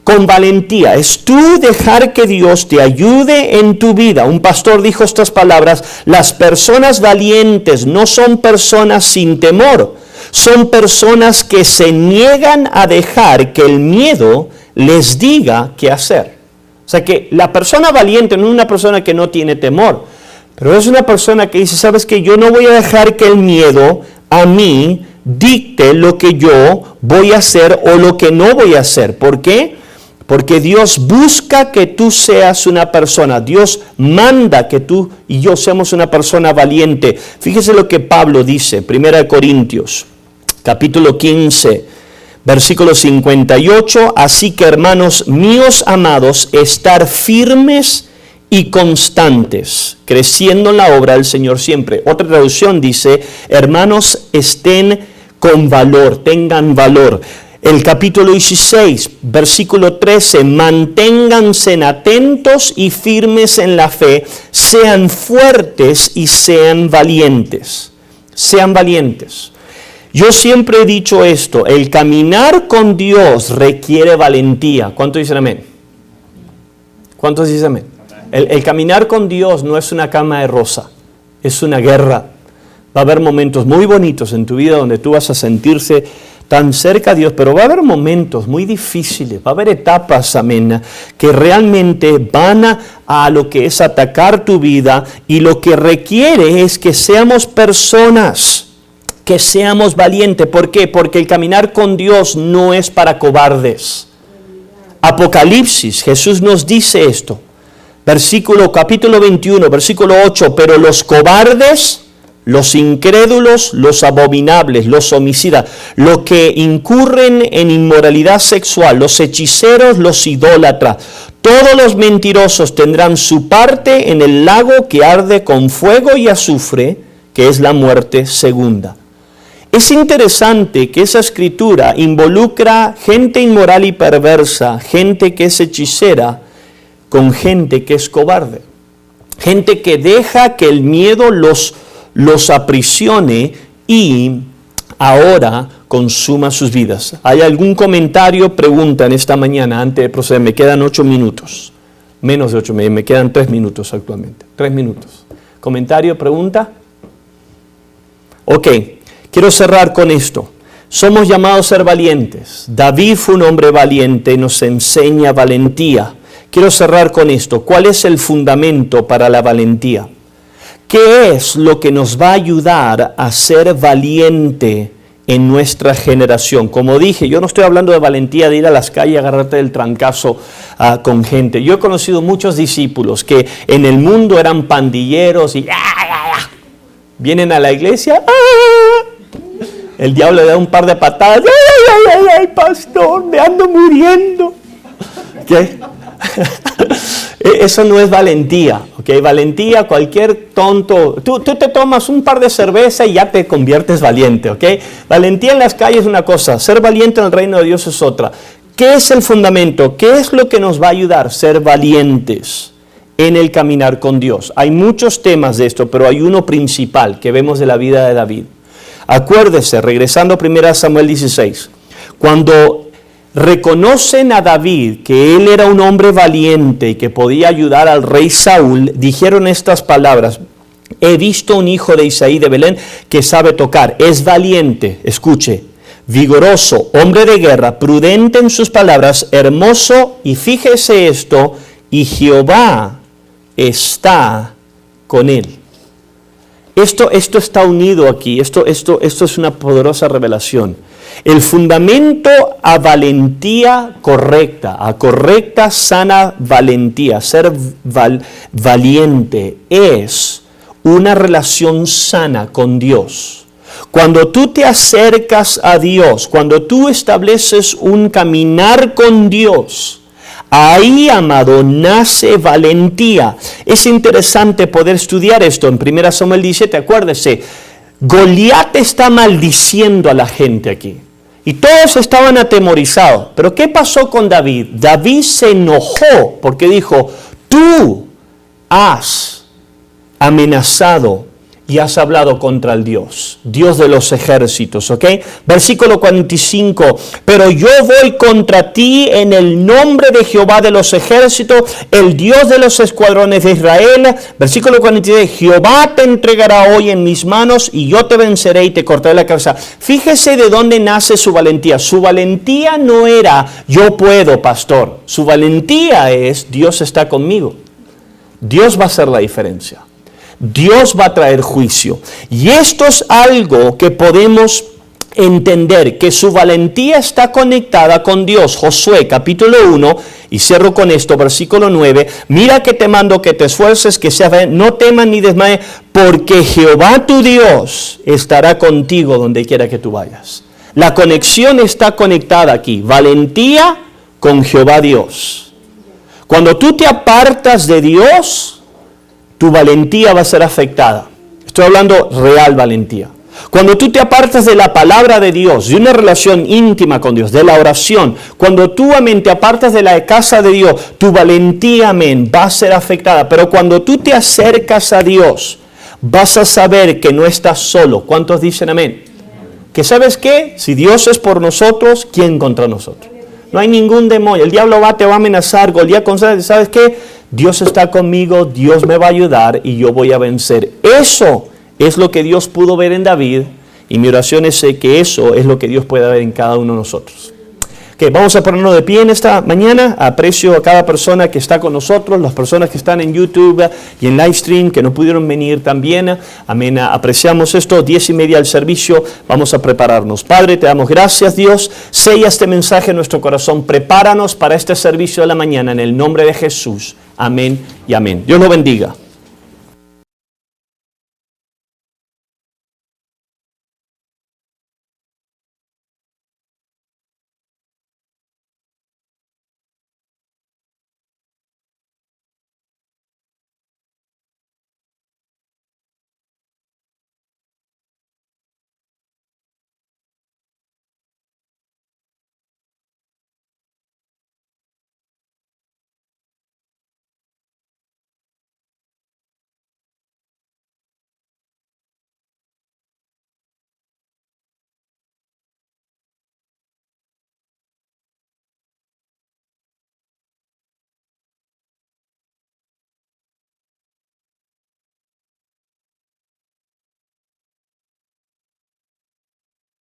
con valentía, es tú dejar que Dios te ayude en tu vida. Un pastor dijo estas palabras: las personas valientes no son personas sin temor, son personas que se niegan a dejar que el miedo les diga qué hacer. O sea que la persona valiente no es una persona que no tiene temor, pero es una persona que dice, ¿sabes qué? Yo no voy a dejar que el miedo a mí dicte lo que yo voy a hacer o lo que no voy a hacer. ¿Por qué? Porque Dios busca que tú seas una persona. Dios manda que tú y yo seamos una persona valiente. Fíjese lo que Pablo dice, 1 Corintios, capítulo 15, versículo 58. Así que, hermanos míos amados, estar firmes y constantes, creciendo en la obra del Señor siempre. Otra traducción dice, hermanos, estén con valor, tengan valor. El capítulo 16, versículo 13, manténganse atentos y firmes en la fe, sean fuertes y sean valientes. Sean valientes. Yo siempre he dicho esto, el caminar con Dios requiere valentía. ¿Cuántos dicen amén? ¿Cuántos dicen amén? El caminar con Dios no es una cama de rosa, es una guerra. Va a haber momentos muy bonitos en tu vida donde tú vas a sentirse tan cerca a Dios, pero va a haber momentos muy difíciles, va a haber etapas, amén, que realmente van a lo que es atacar tu vida, y lo que requiere es que seamos personas, que seamos valientes. ¿Por qué? Porque el caminar con Dios no es para cobardes. Apocalipsis, Jesús nos dice esto, capítulo 21, versículo 8, pero los cobardes, los incrédulos, los abominables, los homicidas, los que incurren en inmoralidad sexual, los hechiceros, los idólatras, todos los mentirosos tendrán su parte en el lago que arde con fuego y azufre, que es la muerte segunda. Es interesante que esa escritura involucra gente inmoral y perversa, gente que es hechicera, con gente que es cobarde. Gente que deja que el miedo los aprisione y ahora consuma sus vidas. ¿Hay algún comentario, pregunta en esta mañana antes de proceder? Me quedan 8 minutos. Menos de 8, me quedan 3 minutos actualmente. 3 minutos. ¿Comentario, pregunta? Ok, quiero cerrar con esto. Somos llamados a ser valientes. David fue un hombre valiente y nos enseña valentía. Quiero cerrar con esto. ¿Cuál es el fundamento para la valentía? ¿Qué es lo que nos va a ayudar a ser valiente en nuestra generación? Como dije, yo no estoy hablando de valentía de ir a las calles y agarrarte del trancazo con gente. Yo he conocido muchos discípulos que en el mundo eran pandilleros y vienen a la iglesia, el diablo le da un par de patadas, ay, pastor, me ando muriendo. ¿Qué? Eso no es valentía, ¿ok? Valentía, cualquier tonto, tú te tomas un par de cerveza y ya te conviertes valiente, ¿ok? Valentía en las calles es una cosa, ser valiente en el reino de Dios es otra. ¿Qué es el fundamento? ¿Qué es lo que nos va a ayudar a ser valientes en el caminar con Dios? Hay muchos temas de esto, pero hay uno principal que vemos de la vida de David. Acuérdese, regresando a 1 Samuel 16, cuando reconocen a David que él era un hombre valiente y que podía ayudar al rey Saúl, dijeron estas palabras: he visto un hijo de Isaí de Belén que sabe tocar, es valiente, escuche, vigoroso, hombre de guerra, prudente en sus palabras, hermoso, y fíjese esto, y Jehová está con él. Esto está unido aquí, esto es una poderosa revelación. El fundamento a valentía correcta, a correcta, sana valentía, ser valiente, es una relación sana con Dios. Cuando tú te acercas a Dios, cuando tú estableces un caminar con Dios, ahí, amado, nace valentía. Es interesante poder estudiar esto en 1 Samuel 17, acuérdese, Goliat está maldiciendo a la gente aquí. Y todos estaban atemorizados. Pero ¿qué pasó con David? David se enojó porque dijo, tú has amenazado y has hablado contra el Dios de los ejércitos, ¿ok? Versículo 45, pero yo voy contra ti en el nombre de Jehová de los ejércitos, el Dios de los escuadrones de Israel. Versículo 46, Jehová te entregará hoy en mis manos y yo te venceré y te cortaré la cabeza. Fíjese de dónde nace su valentía. Su valentía no era, yo puedo, pastor. Su valentía es, Dios está conmigo. Dios va a hacer la diferencia. Dios va a traer juicio. Y esto es algo que podemos entender, que su valentía está conectada con Dios. Josué capítulo 1, y cierro con esto, versículo 9. Mira que te mando que te esfuerces, que seas, no temas ni desmayes, porque Jehová tu Dios estará contigo donde quiera que tú vayas. La conexión está conectada aquí. Valentía con Jehová Dios. Cuando tú te apartas de Dios, tu valentía va a ser afectada. Estoy hablando real valentía. Cuando tú te apartas de la palabra de Dios, de una relación íntima con Dios, de la oración, cuando tú, amén, te apartas de la casa de Dios, tu valentía, amén, va a ser afectada. Pero cuando tú te acercas a Dios, vas a saber que no estás solo. ¿Cuántos dicen amén? Que ¿sabes qué? Si Dios es por nosotros, ¿quién contra nosotros? No hay ningún demonio. El diablo te va a amenazar, Goliat, ¿sabes qué? Dios está conmigo, Dios me va a ayudar y yo voy a vencer. Eso es lo que Dios pudo ver en David y mi oración es que eso es lo que Dios puede ver en cada uno de nosotros. Vamos a ponernos de pie en esta mañana. Aprecio a cada persona que está con nosotros, las personas que están en YouTube y en Livestream, que no pudieron venir también. Amén. Apreciamos esto. 10:30 al servicio. Vamos a prepararnos. Padre, te damos gracias, Dios. Sella este mensaje en nuestro corazón. Prepáranos para este servicio de la mañana en el nombre de Jesús. Amén y amén. Dios lo bendiga.